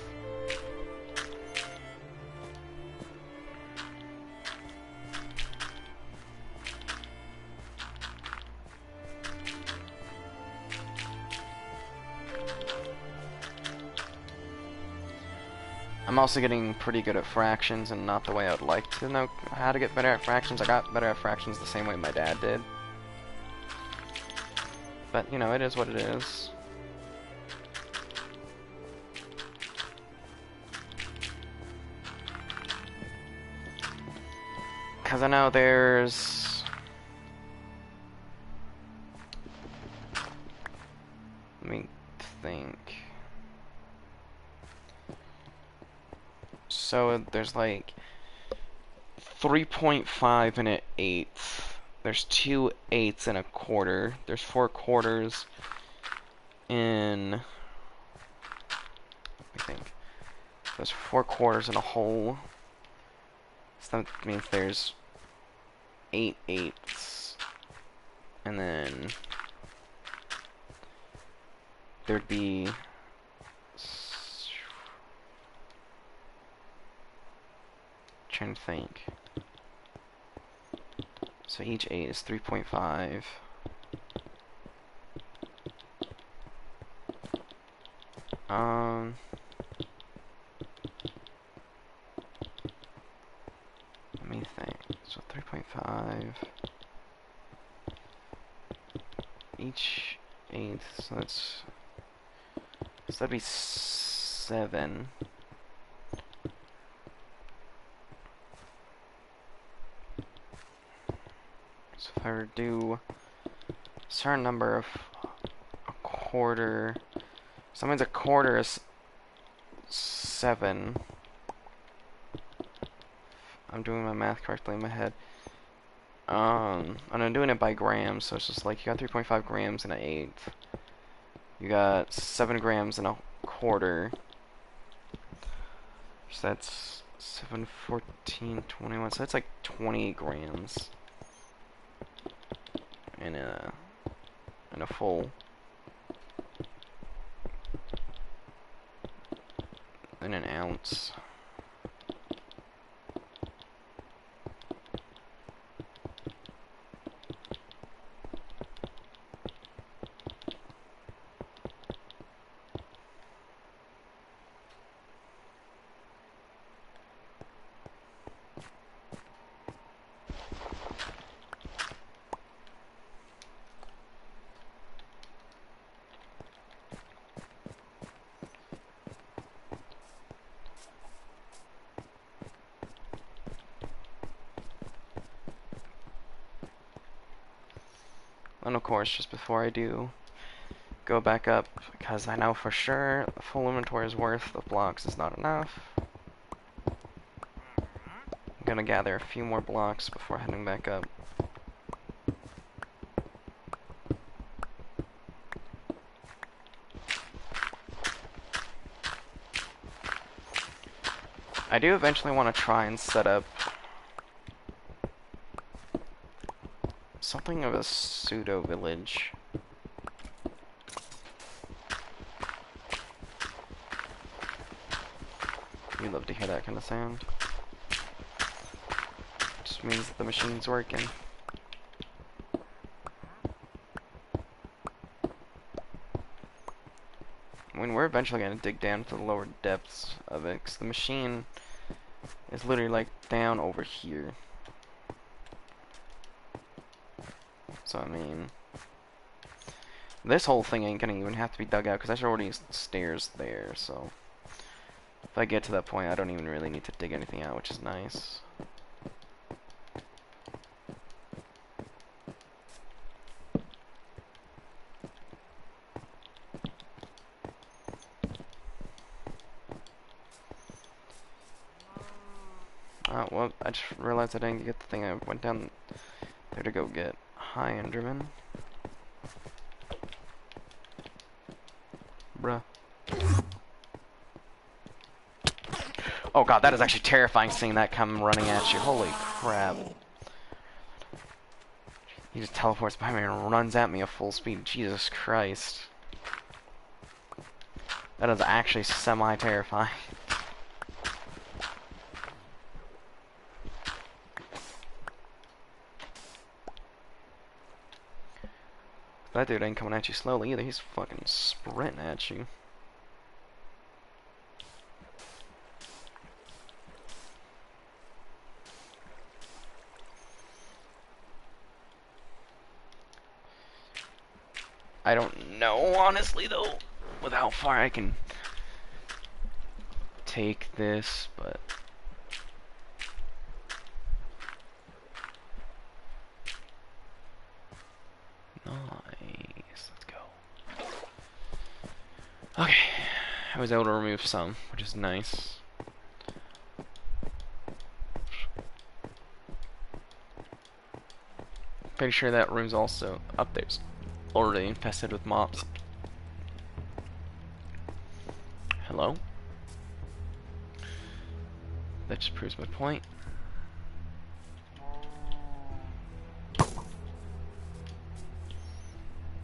I'm also getting pretty good at fractions, and not the way I would like to know how to get better at fractions. I got better at fractions the same way my dad did. But, you know, it is what it is. Because I know there's... Let me think. So there's like 3.5 and an eighth. There's 2 eighths and a quarter. There's 4 quarters in... Let me think. There's 4 quarters in a whole. So that means there's 8 eighths. And then there'd be... Trying to think. So each 8 is 3.5. Let me think. So 3.5. Each 8, so that'd be 7. So if I were to do a certain number of a quarter, so that means a quarter is 7. I'm doing my math correctly in my head. And I'm doing it by grams, so it's just like you got 3.5 grams in an eighth. You got 7 grams in a quarter. So that's 7, 14, 21. So that's like 20 grams in a full. In an ounce. And of course, just before I do go back up, because I know for sure the full inventory's worth of blocks is not enough, I'm gonna gather a few more blocks before heading back up. I do eventually want to try and set up something of a pseudo-village. You love to hear that kind of sound. Just means that the machine's working. I mean, we're eventually gonna dig down to the lower depths of it, 'cause the machine is literally like down over here. So I mean, this whole thing ain't gonna even have to be dug out, 'cause there's already stairs there. So if I get to that point, I don't even really need to dig anything out, which is nice. Well, I just realized I didn't get the thing I went down there to go get. Hi, Enderman. Bruh. Oh god, that is actually terrifying seeing that come running at you. Holy crap. He just teleports by me and runs at me at full speed. Jesus Christ. That is actually semi-terrifying. That dude ain't coming at you slowly either. He's fucking sprinting at you. I don't know, honestly, though, with how far I can take this, but... Nice. Let's go. Okay. I was able to remove some, which is nice. Pretty sure that room's also up there's already infested with mobs. Hello? That just proves my point.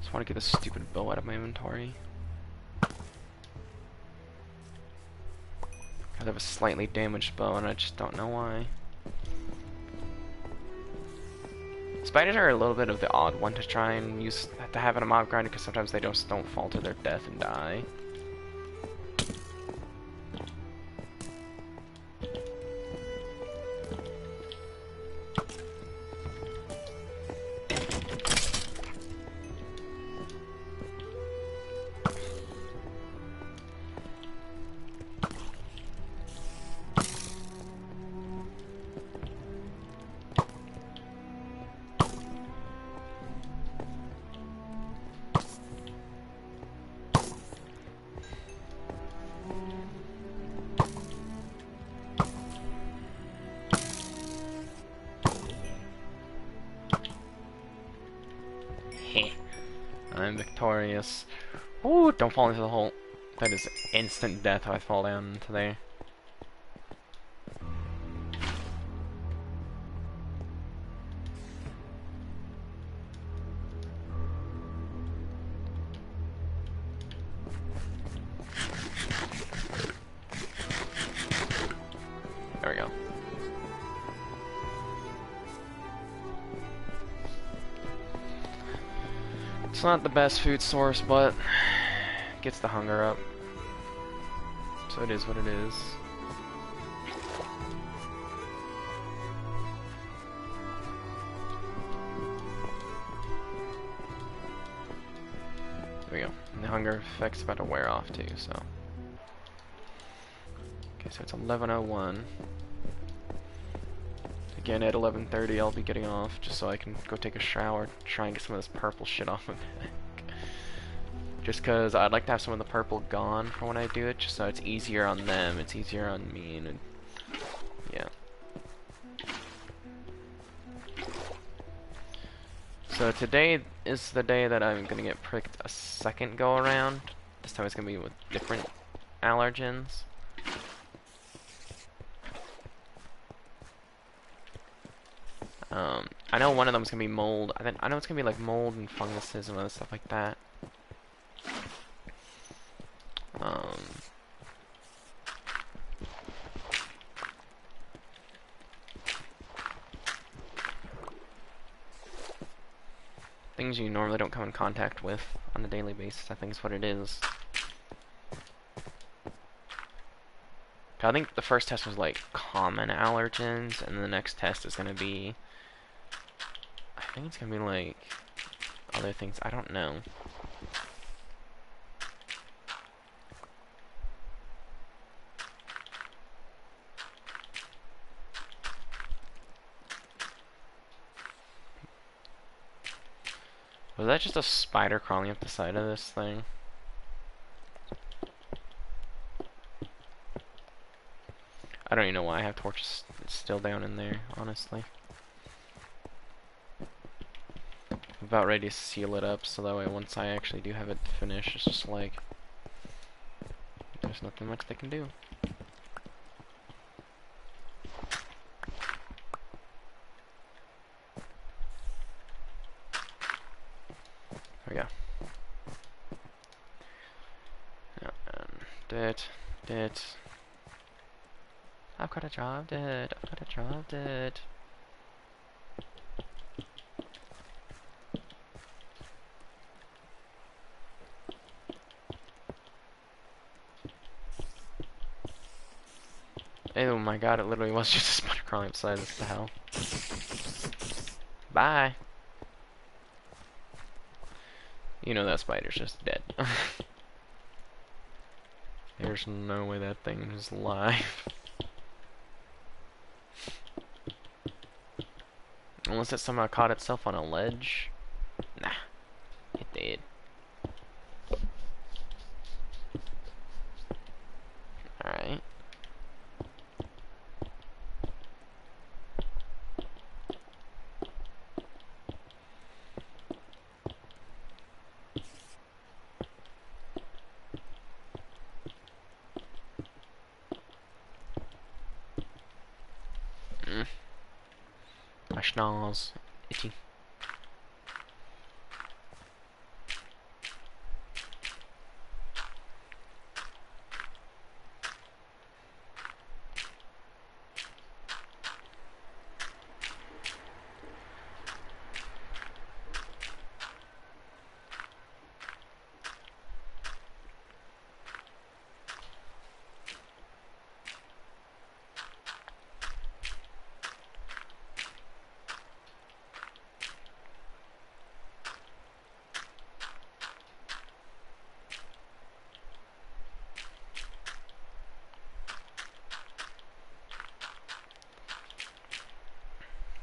Just want to get this stupid bow out of my inventory. I have a slightly damaged bow and I just don't know why. Spiders are a little bit of the odd one to try and use to have in a mob grinder because sometimes they just don't fall to their death and die. I'm victorious. Ooh, don't fall into the hole. That is instant death if I fall down into there. There we go. It's not the best food source, but gets the hunger up. So it is what it is. There we go. And the hunger effect's about to wear off too, so. Okay, so it's 11:01. Again, at 11:30 I'll be getting off just so I can go take a shower, try and get some of this purple shit off my back. Just cause I'd like to have some of the purple gone for when I do it, just so it's easier on them, it's easier on me, and yeah. So today is the day that I'm gonna get pricked a second go around. This time it's gonna be with different allergens. I know one of them is gonna be mold. I know it's gonna be like mold and funguses and other stuff like that. Things you normally don't come in contact with on a daily basis, I think is what it is. I think the first test was like common allergens, and the next test is gonna be, I think it's gonna be like other things. I don't know. Was that just a spider crawling up the side of this thing? I don't even know why I have torches still down in there, honestly. I'm about ready to seal it up so that way once I actually do have it finished, it's just like, there's nothing much they can do. There we go. Did. I've got a job, did. I've got a job, did. Oh my god, it literally was just a spider crawling upside. What the hell? Bye. You know that spider's just dead. There's no way that thing is alive. Unless it somehow caught itself on a ledge. Nah, it did. Alright. My schnoz. Itchy.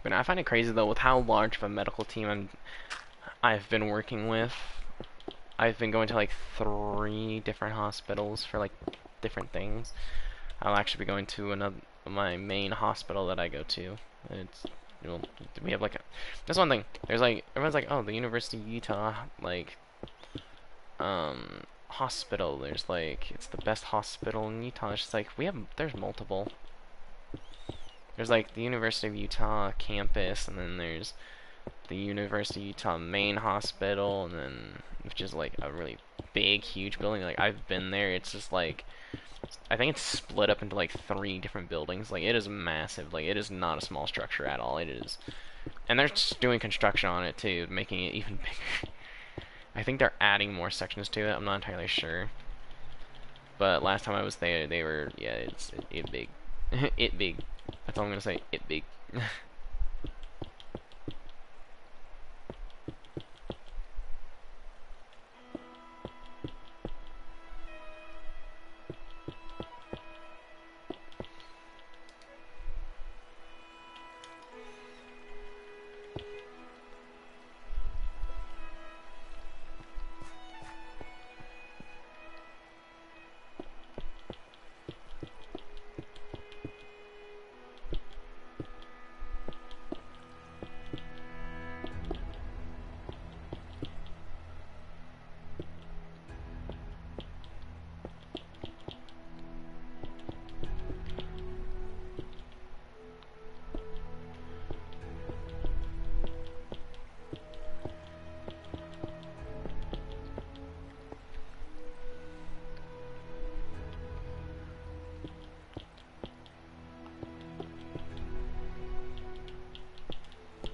But I find it crazy though with how large of a medical team I've been working with. I've been going to like 3 different hospitals for like different things. I'll actually be going to my main hospital that I go to. It's, you know, we have like that's one thing. There's like everyone's like, oh, the University of Utah like hospital. There's like it's the best hospital in Utah. It's just like there's multiple. There's like the University of Utah campus, and then there's the University of Utah main hospital, and then which is like a really big, huge building. Like I've been there. It's just like I think it's split up into like 3 different buildings. Like it is massive. Like it is not a small structure at all. It is, and they're just doing construction on it too, making it even bigger. I think they're adding more sections to it. I'm not entirely sure. But last time I was there, they were it big, it big. That's all I'm gonna say. It big.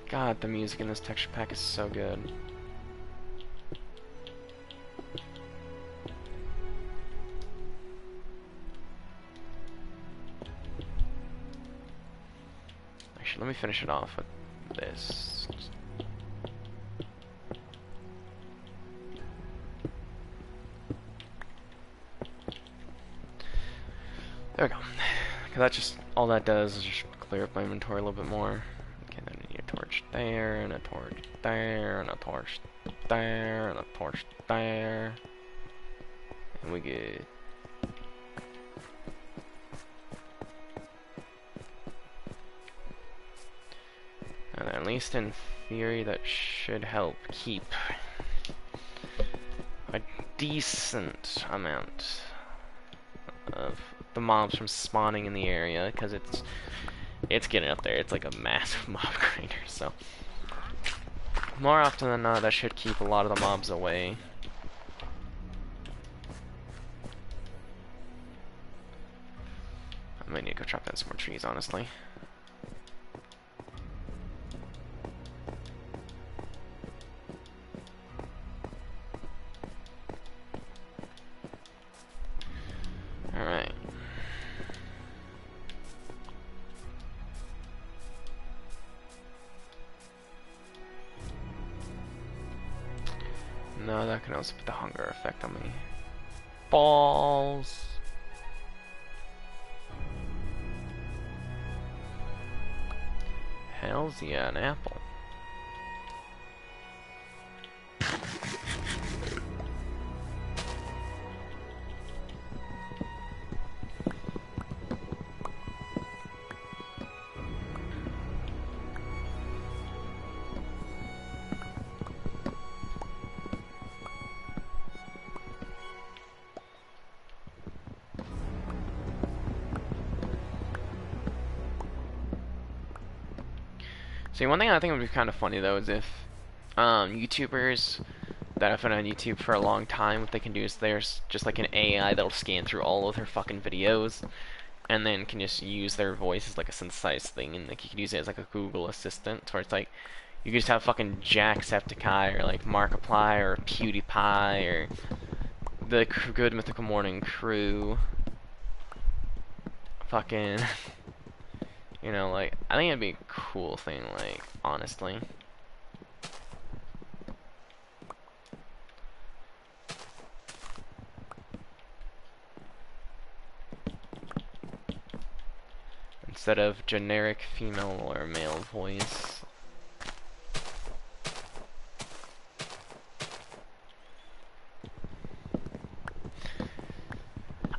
God, the music in this texture pack is so good. let me finish it off with this. There we go. Cause that just, all that does is just clear up my inventory a little bit more. Okay, then I need a torch there, and a torch there, and a torch there, and a torch there. And we good. And at least in theory that should help keep a decent amount of the mobs from spawning in the area, because it's getting up there. It's like a massive mob crater, so more often than not that should keep a lot of the mobs away. I might need to go chop down some more trees, honestly. Alright. No, that can also put the hunger effect on me. Balls! Hell's yeah, an apple. See, one thing I think would be kind of funny though is if YouTubers that have been on YouTube for a long time, what they can do is there's just like an AI that'll scan through all of their fucking videos, and then can just use their voice as like a synthesized thing, and like you can use it as like a Google Assistant, where it's like you can just have fucking Jacksepticeye or like Markiplier or PewDiePie or the Good Mythical Morning Crew, fucking. You know, like, I think it'd be a cool thing, like, honestly. Instead of generic female or male voice.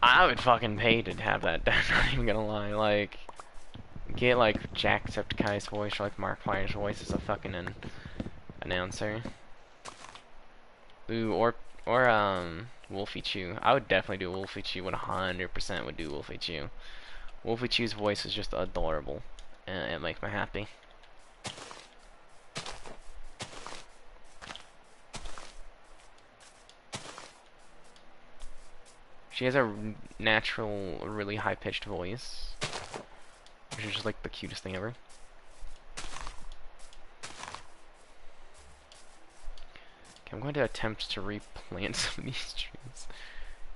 I would fucking pay to have that done, not even gonna lie, like... Get like Jacksepticeye's voice or like Markiplier's voice as a fucking announcer. Ooh, or Wolfie Chew. I would definitely do Wolfie Chew. 100% would do Wolfie Chew. Wolfie Chew's voice is just adorable, and it makes me happy. She has a natural, really high-pitched voice. Which is just like the cutest thing ever. Okay, I'm going to attempt to replant some of these trees.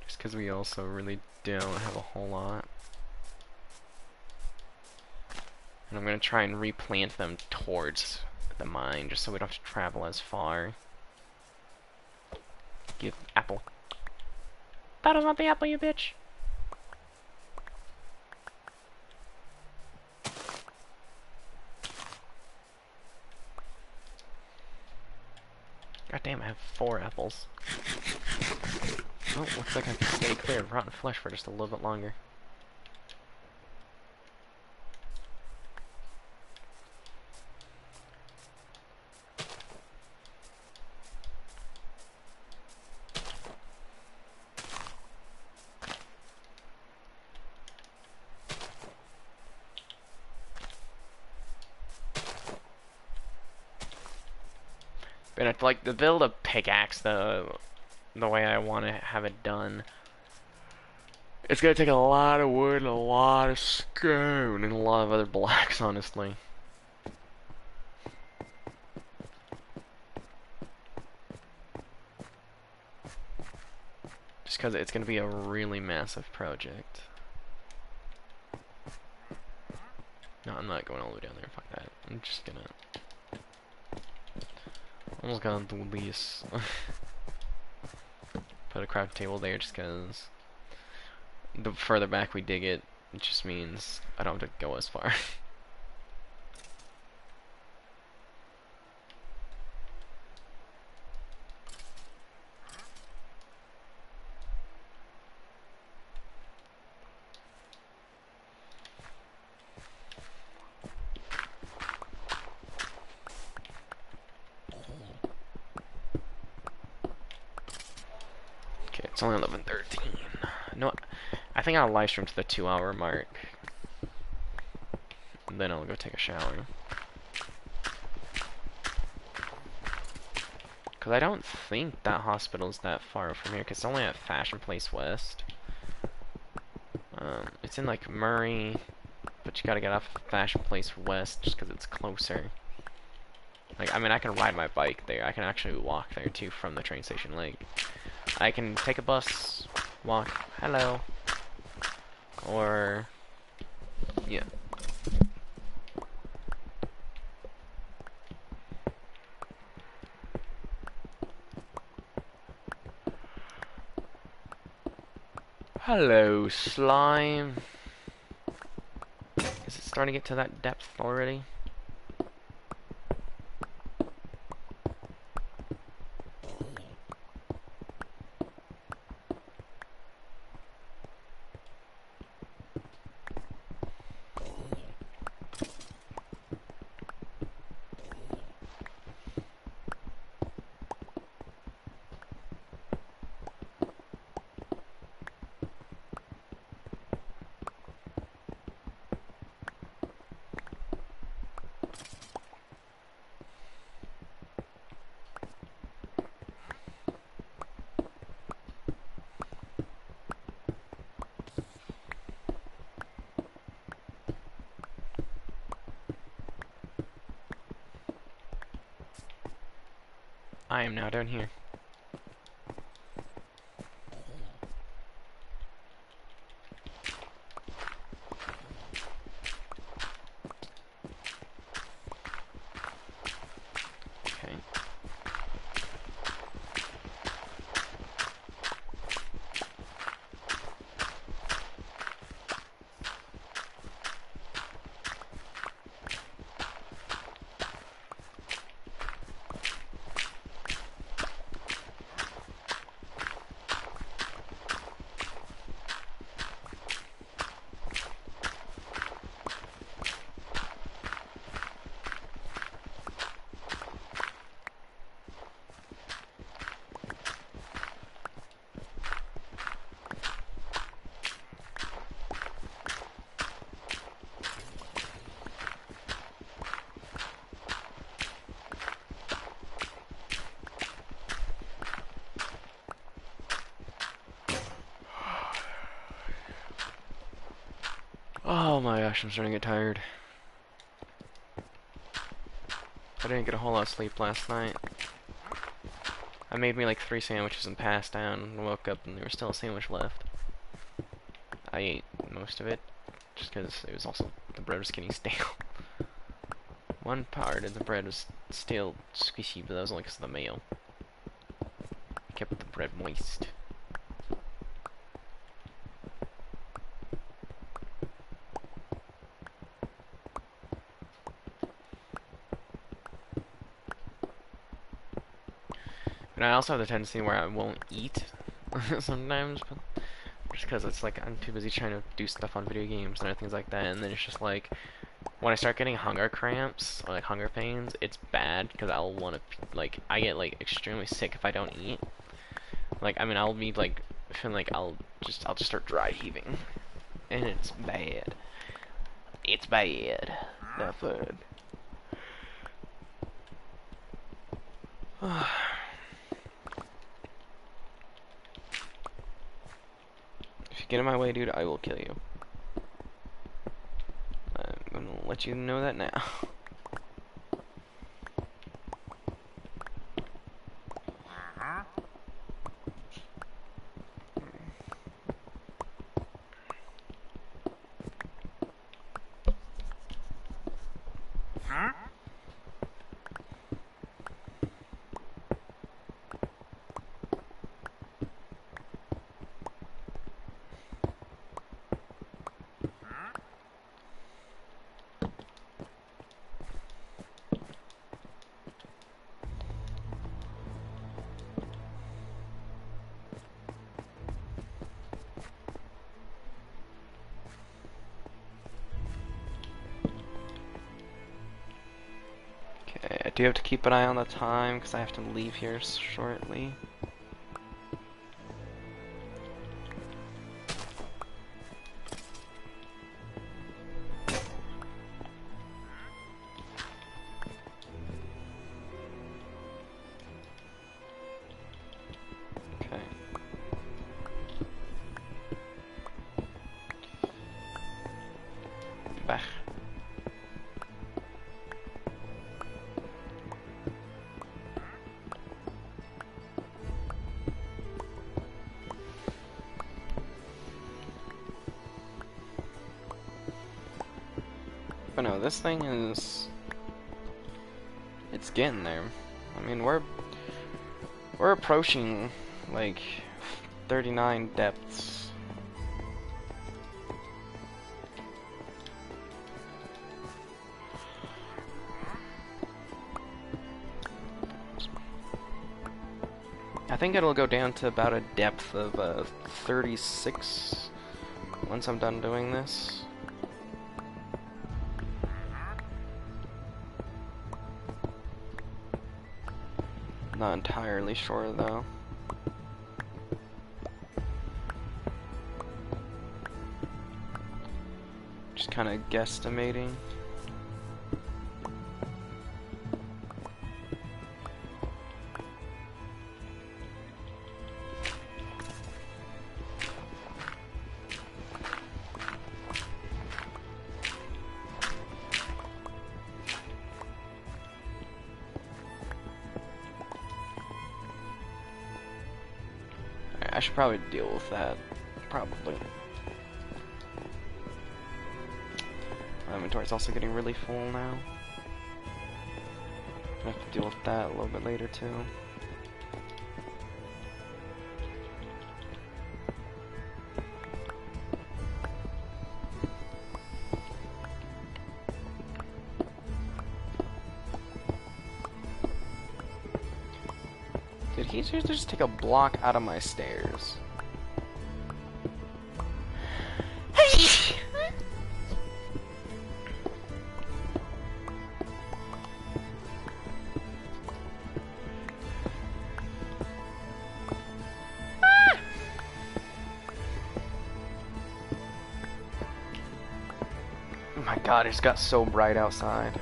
Just because we also really don't have a whole lot. And I'm going to try and replant them towards the mine, just so we don't have to travel as far. Give apple. That was not the apple, you bitch! God damn, I have 4 apples. Oh, looks like I can stay clear of rotten flesh for just a little bit longer. And I'd like to build a pickaxe the way I want to have it done. It's gonna take a lot of wood and a lot of stone and a lot of other blocks, honestly. Just because it's gonna be a really massive project. No, I'm not going all the way down there. Fuck that. I'm just gonna... Almost gonna do this. Put a craft table there just because the further back we dig it, it just means I don't have to go as far. Okay, it's only 11:13. No, I think I'll live stream to the 2-hour mark. And then I'll go take a shower. Because I don't think that hospital's that far from here, because it's only at Fashion Place West. It's in, like, Murray, but you gotta get off Fashion Place West just because it's closer. Like, I mean, I can ride my bike there. I can actually walk there, too, from the train station. Like, I can take a bus, walk, hello, or, yeah. Hello, slime. Is it starting to get to that depth already? I am now down here. Okay. Oh my gosh, I'm starting to get tired. I didn't get a whole lot of sleep last night. I made me like 3 sandwiches and passed down and woke up and there was still a sandwich left. I ate most of it just because it was also, the bread was getting stale. One part of the bread was still squishy, but that was only because of the mayo. Kept the bread moist. And I also have the tendency where I won't eat sometimes, but just because it's like I'm too busy trying to do stuff on video games and other things like that, and then it's just like when I start getting hunger cramps or like hunger pains, it's bad because I'll want to I get like extremely sick if I don't eat. Like I mean I'll be like feeling like I'll just start dry heaving, and it's bad. It's bad. Not fun. If you get in my way, dude, I will kill you. I'm gonna let you know that now. do have to keep an eye on the time because I have to leave here shortly. Okay. Back. But no, this thing is... it's getting there. I mean, we're approaching, like, 39 depths. I think it'll go down to about a depth of 36 once I'm done doing this. Not entirely sure though. Just kind of guesstimating. I should probably deal with that. Probably. My inventory's also getting really full now. I have to deal with that a little bit later too. Did he just take a block out of my stairs? Oh my god, it just got so bright outside.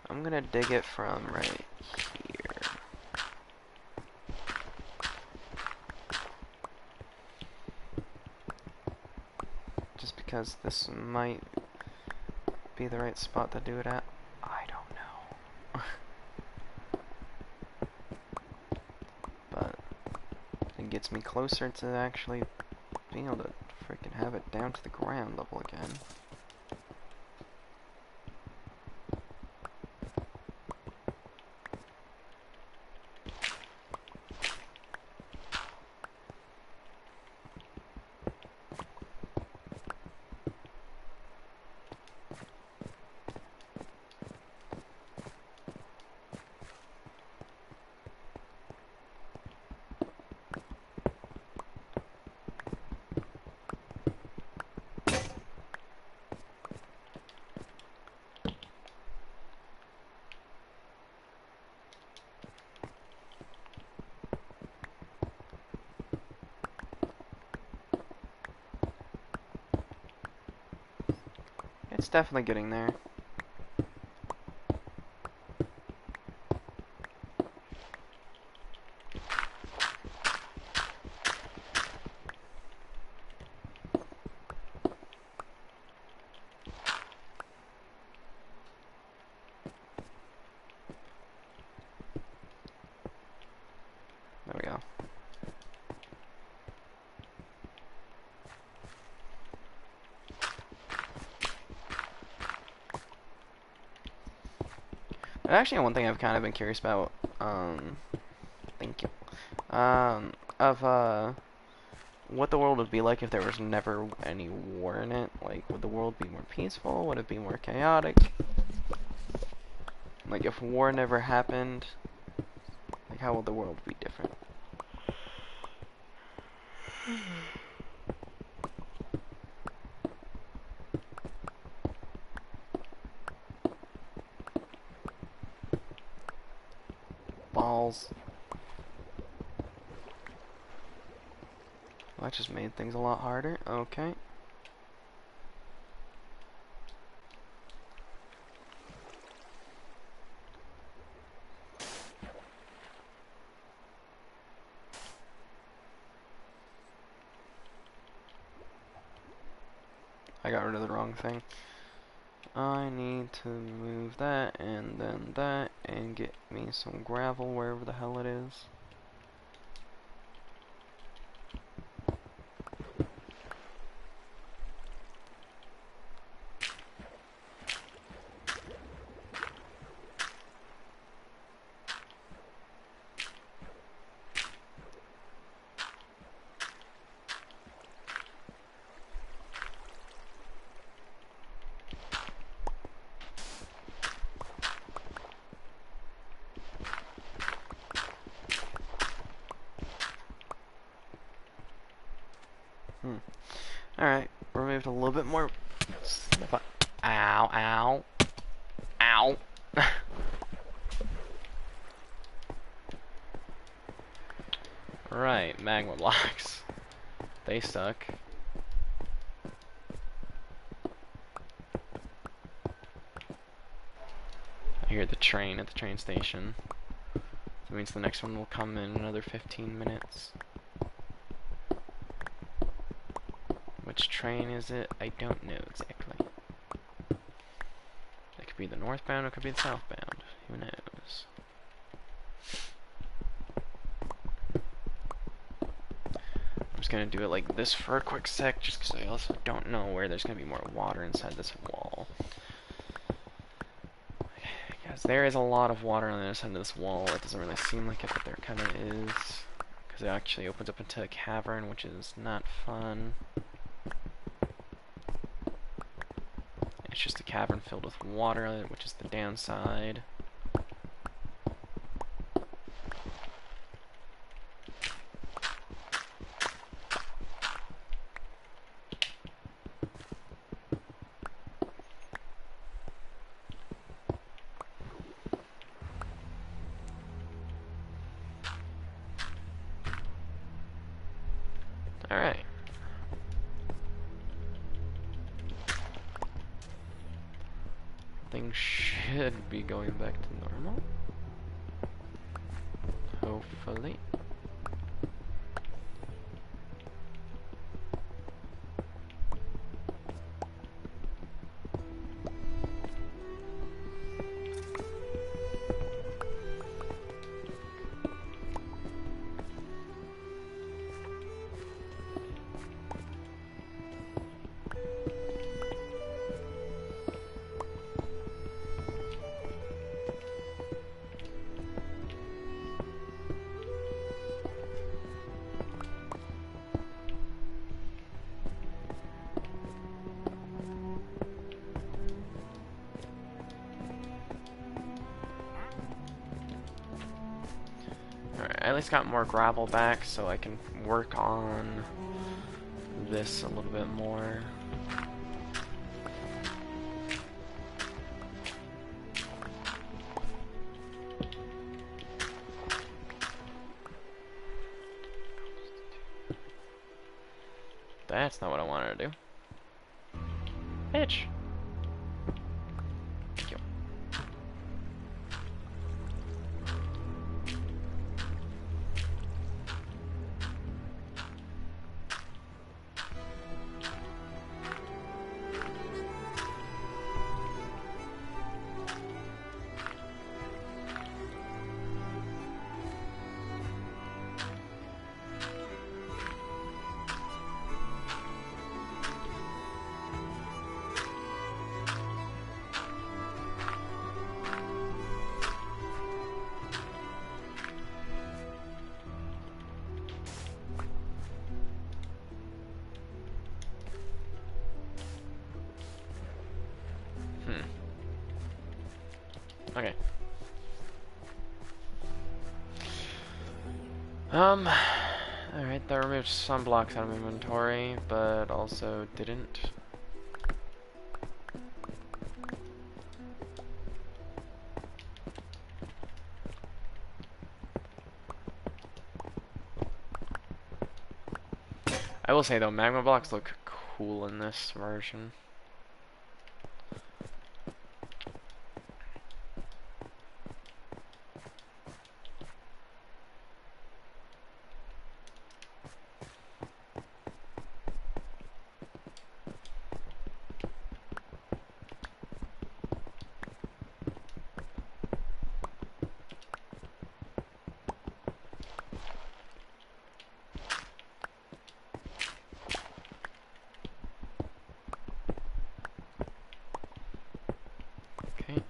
I'm gonna dig it from right here. Just because this might be the right spot to do it at. I don't know. But it gets me closer to actually being able to freaking have it down to the ground level again. It's definitely getting there. There we go. And actually, one thing I've kind of been curious about, thank you, what the world would be like if there was never any war in it. Like, would the world be more peaceful? Would it be more chaotic? Like, if war never happened, like, how would the world be different? Balls. Well, that just made things a lot harder. Okay. I got rid of the wrong thing. I need to move that and then that and get me some gravel wherever the hell it is. Alright, removed a little bit more. Ow, ow, ow. Right, magma blocks. They suck. I hear the train at the train station. That means the next one will come in another 15 minutes. Which train is it? I don't know exactly. It could be the northbound or it could be the southbound. Who knows? I'm just gonna do it like this for a quick sec, just because I also don't know where there's gonna be more water inside this wall. Because there is a lot of water on the other side of this wall. It doesn't really seem like it, but there kind of is. Because it actually opens up into a cavern, which is not fun. It's just a cavern filled with water, which is the downside. Alright. Things should be going back to normal. Hopefully. I at least got more gravel back, so I can work on this a little bit more. That's not what I wanted to do. Bitch. Thank you. Okay. Alright, that removed some blocks out of inventory, but also didn't. I will say though, magma blocks look cool in this version. Okay.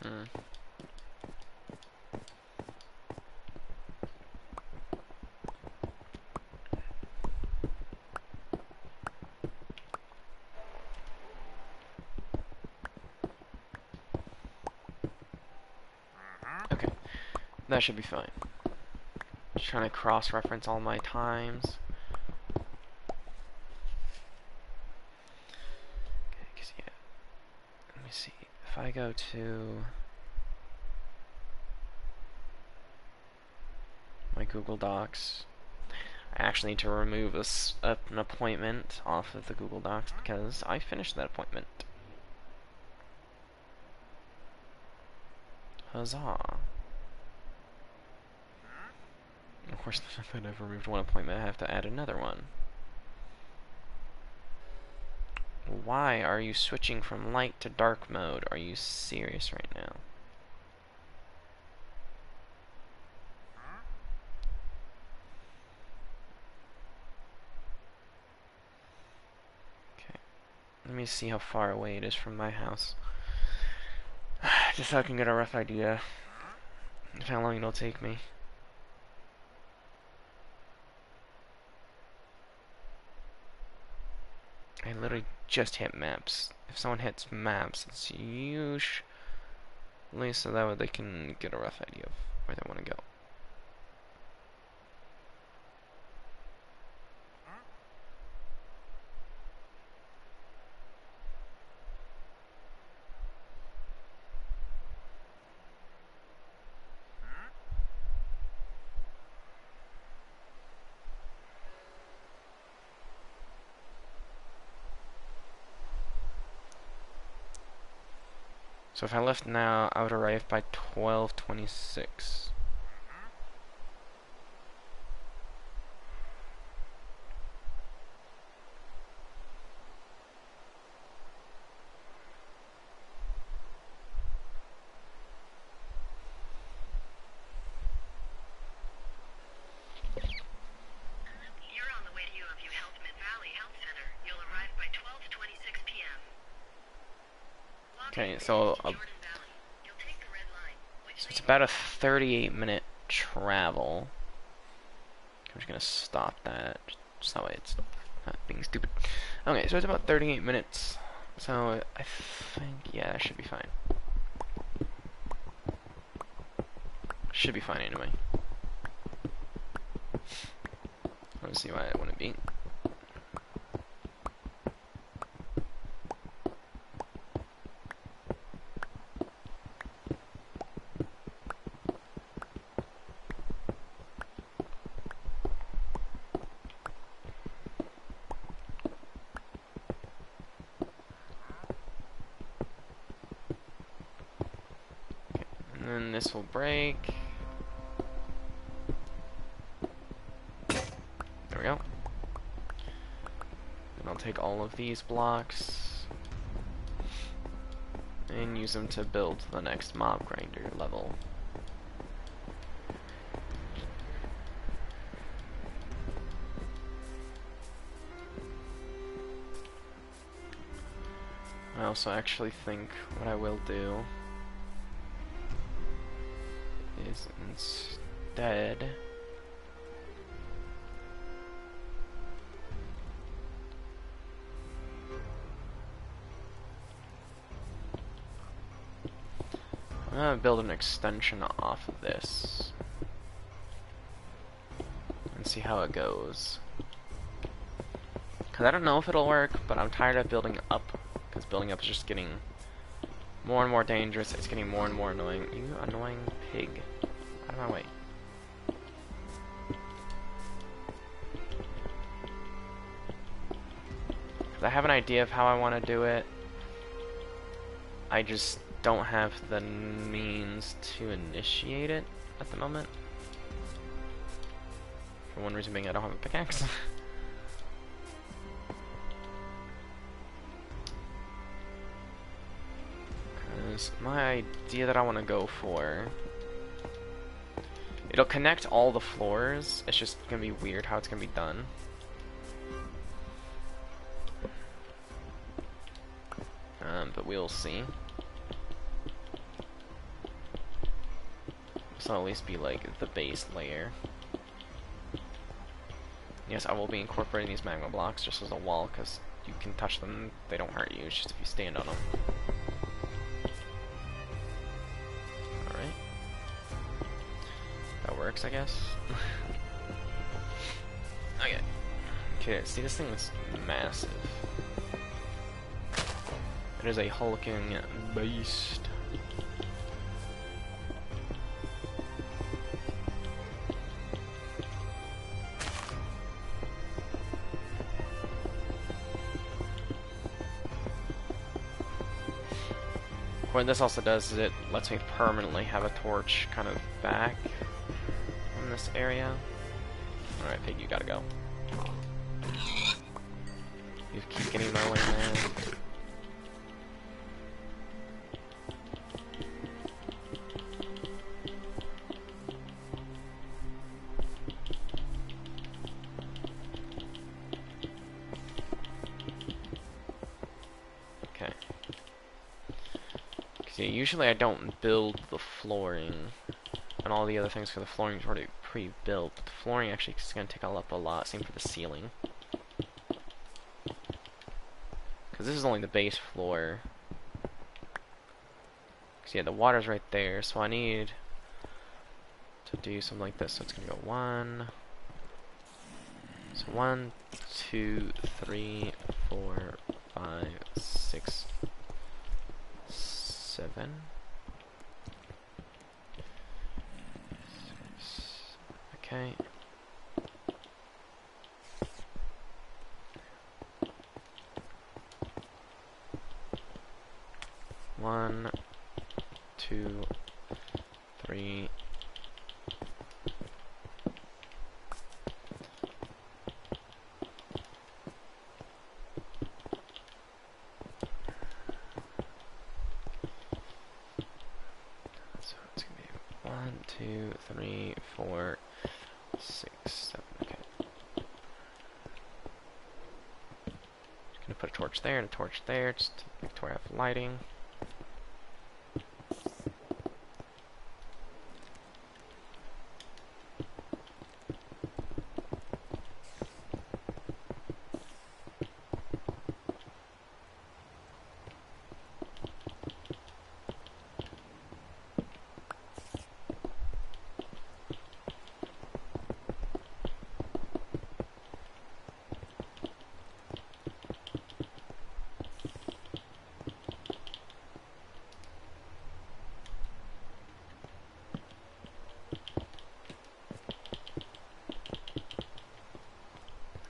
Hmm. Okay, that should be fine. Just trying to cross-reference all my times. Okay, 'cause yeah, let me see. If I go to my Google Docs, I actually need to remove an appointment off of the Google Docs because I finished that appointment. Huzzah. Of course, if I've removed one appointment, I have to add another one. Why are you switching from light to dark mode? Are you serious right now? Okay, let me see how far away it is from my house. Just so I can get a rough idea of how long it'll take me. I literally just hit maps. If someone hits maps, it's usually so that way they can get a rough idea of where they want to go. So if I left now, I would arrive by 12:26. You're on the way to U of U Health Mid-Valley Health Center. You'll arrive by 12:26 p.m. Okay, Walking so to Jordan Valley. You'll take the red line, which it's leads about a 38-minute travel. I'm just gonna stop that, just that way it's not being stupid. Okay, so it's about 38 minutes. So I think, yeah, that should be fine. Should be fine anyway. Let's see why it wouldn't be. And then this will break. There we go. And I'll take all of these blocks and use them to build the next mob grinder level. I also actually think what I will do is instead I'm gonna build an extension off of this and see how it goes. Cause I don't know if it'll work, but I'm tired of building up. Because building up is just getting more and more dangerous. It's getting more and more annoying. You annoying pig. Out of my way. Cause I have an idea of how I want to do it. I just don't have the means to initiate it at the moment. For one reason being I don't have a pickaxe. My idea that I want to go for, it'll connect all the floors. It's just gonna be weird how it's gonna be done. But we'll see. So at least be like the base layer. Yes, I will be incorporating these magma blocks just as a wall because you can touch them; they don't hurt you. It's just if you stand on them. Works, I guess. Okay. Okay, see, this thing is massive. It is a hulking beast. What this also does is it lets me permanently have a torch kind of back from this area. Alright, pig, you gotta go. You keep getting in my way, man. Okay. See, usually I don't build the flooring and all the other things because the flooring is already pre-built, but the flooring actually is going to take up a lot. Same for the ceiling. Because this is only the base floor. Because yeah, the water's right there, so I need to do something like this. So it's going to go 1. So 1, 2, 3, 4, 5, 6, 7. Okay. One, 2, 3. So it's gonna be 1, 2, 3, 4, 6, 7. Okay. Just gonna put a torch there and a torch there, just to make sure I have lighting.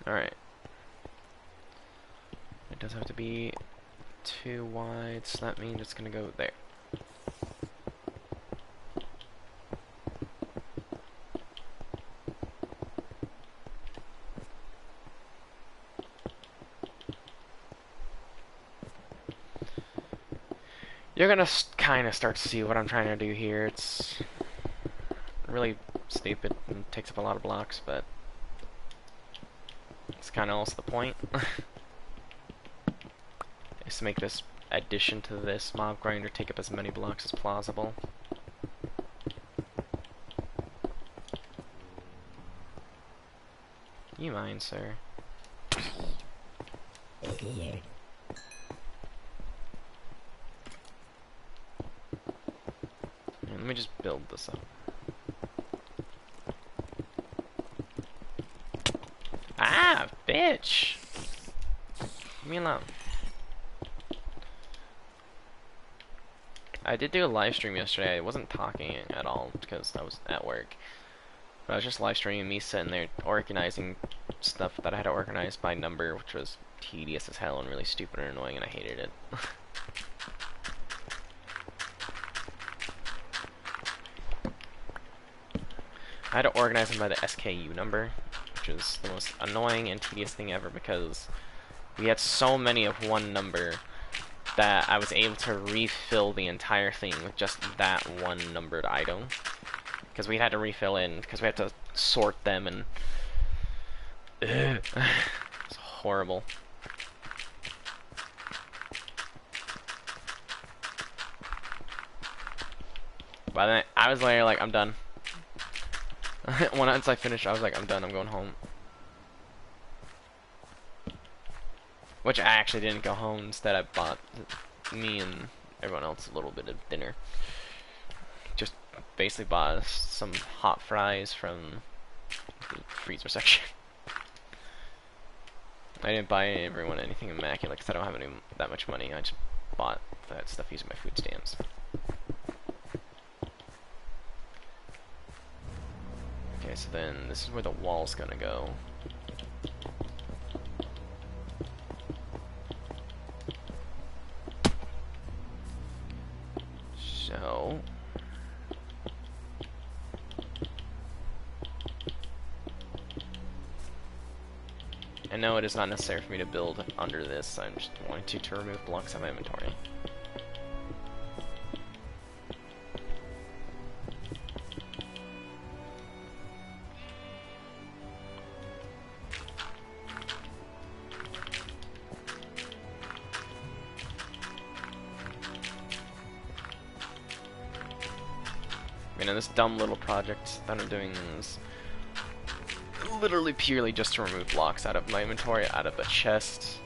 Alright. It does have to be 2 wide, so that means it's gonna go there. You're gonna kind of start to see what I'm trying to do here. It's really stupid and takes up a lot of blocks, but it's kind of also the point. Is to make this addition to this mob grinder take up as many blocks as plausible. Do you mind, sir? Let me just build this up. Ah, bitch! Leave me alone. I did do a live stream yesterday. I wasn't talking at all because I was at work. But I was just live streaming me sitting there organizing stuff that I had to organize by number, which was tedious as hell and really stupid and annoying, and I hated it. I had to organize them by the SKU number, which is the most annoying and tedious thing ever because we had so many of one number that I was able to refill the entire thing with just that one numbered item. Because we had to refill in, because we had to sort them, and it's horrible. By then, I was like, I'm done. Once I finished, I was like, I'm done, I'm going home. Which I actually didn't go home, instead I bought me and everyone else a little bit of dinner. Just basically bought some hot fries from the freezer section. I didn't buy everyone anything immaculate because I don't have that much money. I just bought that stuff using my food stamps. Okay, so then this is where the wall's gonna go. So I know it is not necessary for me to build under this. I'm just wanting to remove blocks out of my inventory. I mean, this dumb little project that I'm doing is literally purely just to remove blocks out of my inventory, out of the chest.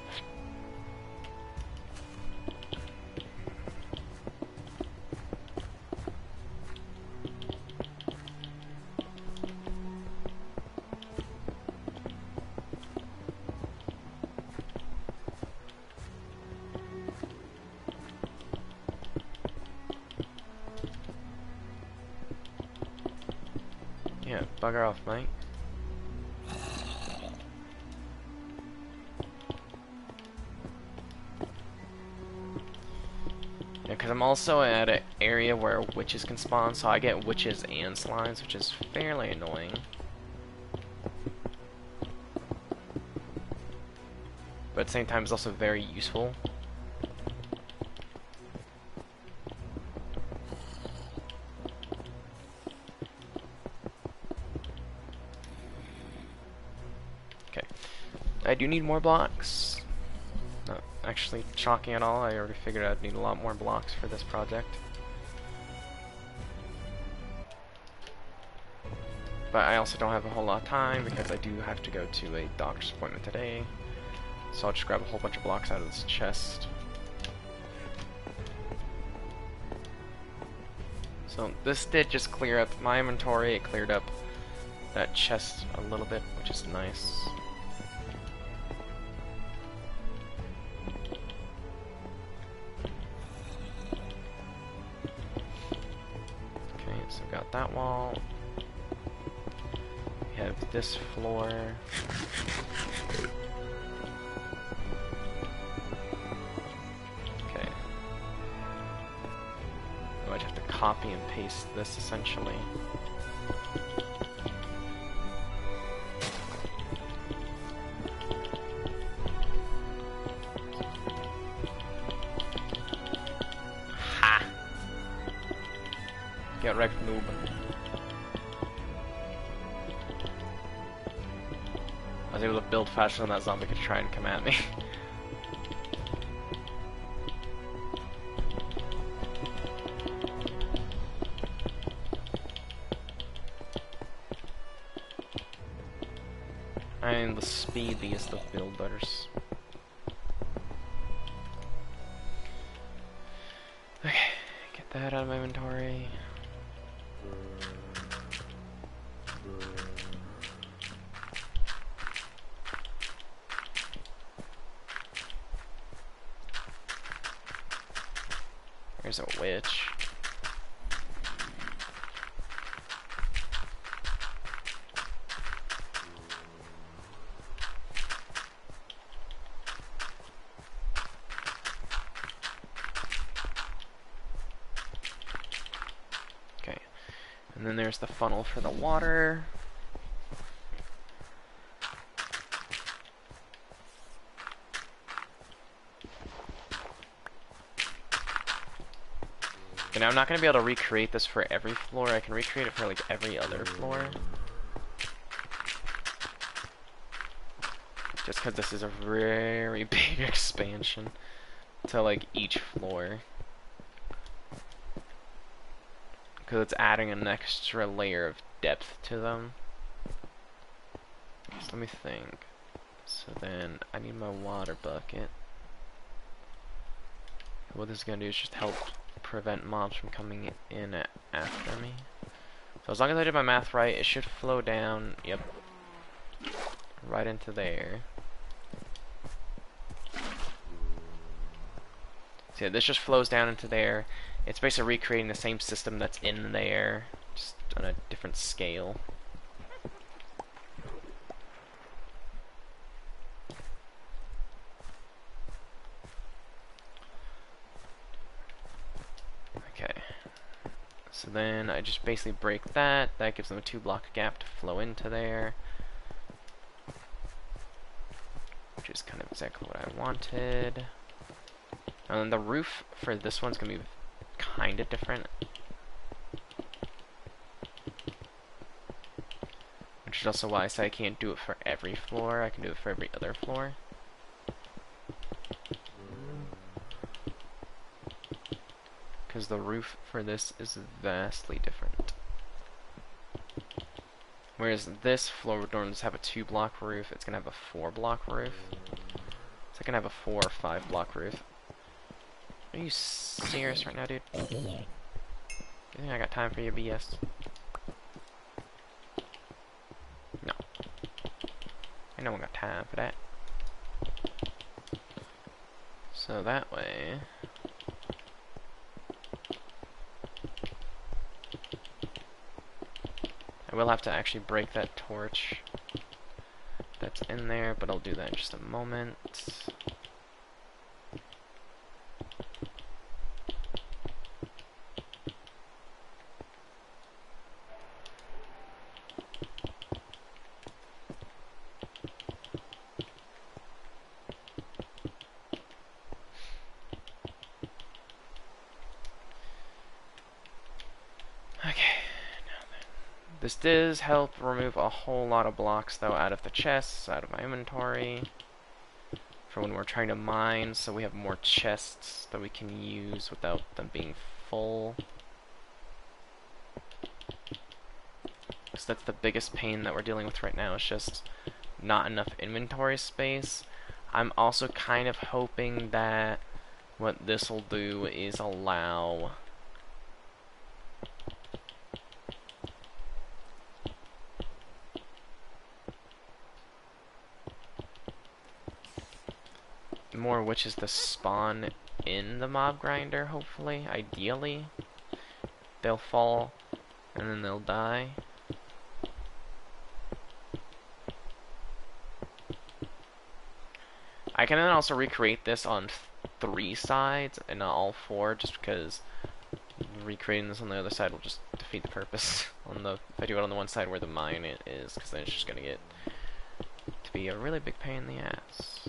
Yeah, bugger off, mate. Because I'm also at an area where witches can spawn, so I get witches and slimes, which is fairly annoying. But at the same time, it's also very useful. Okay. I do need more blocks. Not actually shocking at all. I already figured I'd need a lot more blocks for this project. But I also don't have a whole lot of time because I do have to go to a doctor's appointment today. So I'll just grab a whole bunch of blocks out of this chest. So this did just clear up my inventory. It cleared up that chest a little bit, which is nice. Okay, so we got that wall. We have this floor. copy and paste this essentially. Ha! Get wrecked, noob. I was able to build faster than that zombie could try and come at me. I am the speediest of builders. Okay, get that out of my inventory. There's a witch. Okay, and then there's the funnel for the water. And I'm not going to be able to recreate this for every floor. I can recreate it for like every other floor. Just because this is a very big expansion to like each floor. Because it's adding an extra layer of depth to them. So let me think. So then I need my water bucket. What this is going to do is just help prevent mobs from coming in after me. So as long as I did my math right, it should flow down, yep, right into there. So yeah, this just flows down into there. It's basically recreating the same system that's in there, just on a different scale. Okay. So then I just basically break that. That gives them a 2-block gap to flow into there. Which is kind of exactly what I wanted. And then the roof for this one's going to be kind of different. Which is also why I say I can't do it for every floor. I can do it for every other floor. Because the roof for this is vastly different. Whereas this floor would normally just have a 2-block roof, it's going to have a 4-block roof. It's going to have a 4 or 5-block roof. Are you serious right now, dude? You think I got time for your BS? No. Ain't no one got time for that. So that way... I will have to actually break that torch that's in there, but I'll do that in just a moment. This does help remove a whole lot of blocks, though, out of the chests, out of my inventory, for when we're trying to mine, so we have more chests that we can use without them being full. Because that's the biggest pain that we're dealing with right now, is just not enough inventory space. I'm also kind of hoping that what this will do is allow... more witches to spawn in the mob grinder, hopefully. Ideally. They'll fall, and then they'll die. I can then also recreate this on 3 sides, and not all 4, just because recreating this on the other side will just defeat the purpose. If I do it on the one side where the mine is, because then it's just gonna get to be a really big pain in the ass.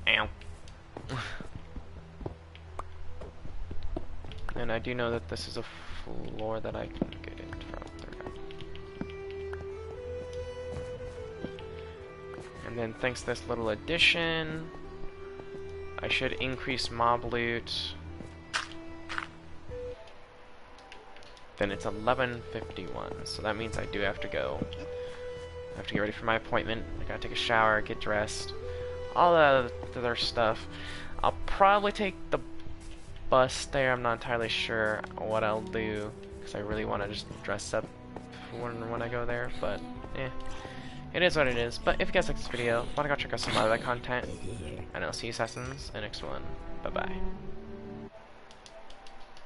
Ow. And I do know that this is a floor that I can get in from. And then thanks to this little addition, I should increase mob loot. Then it's 11:51, so that means I do have to go. I have to get ready for my appointment. I gotta take a shower, get dressed, all that other stuff. I'll probably take the bus there. I'm not entirely sure what I'll do, because I really want to just dress up when I go there, but it is what it is. But if you guys like this video, want to go check out some other content, and I'll see you assassins in the next one. Bye bye.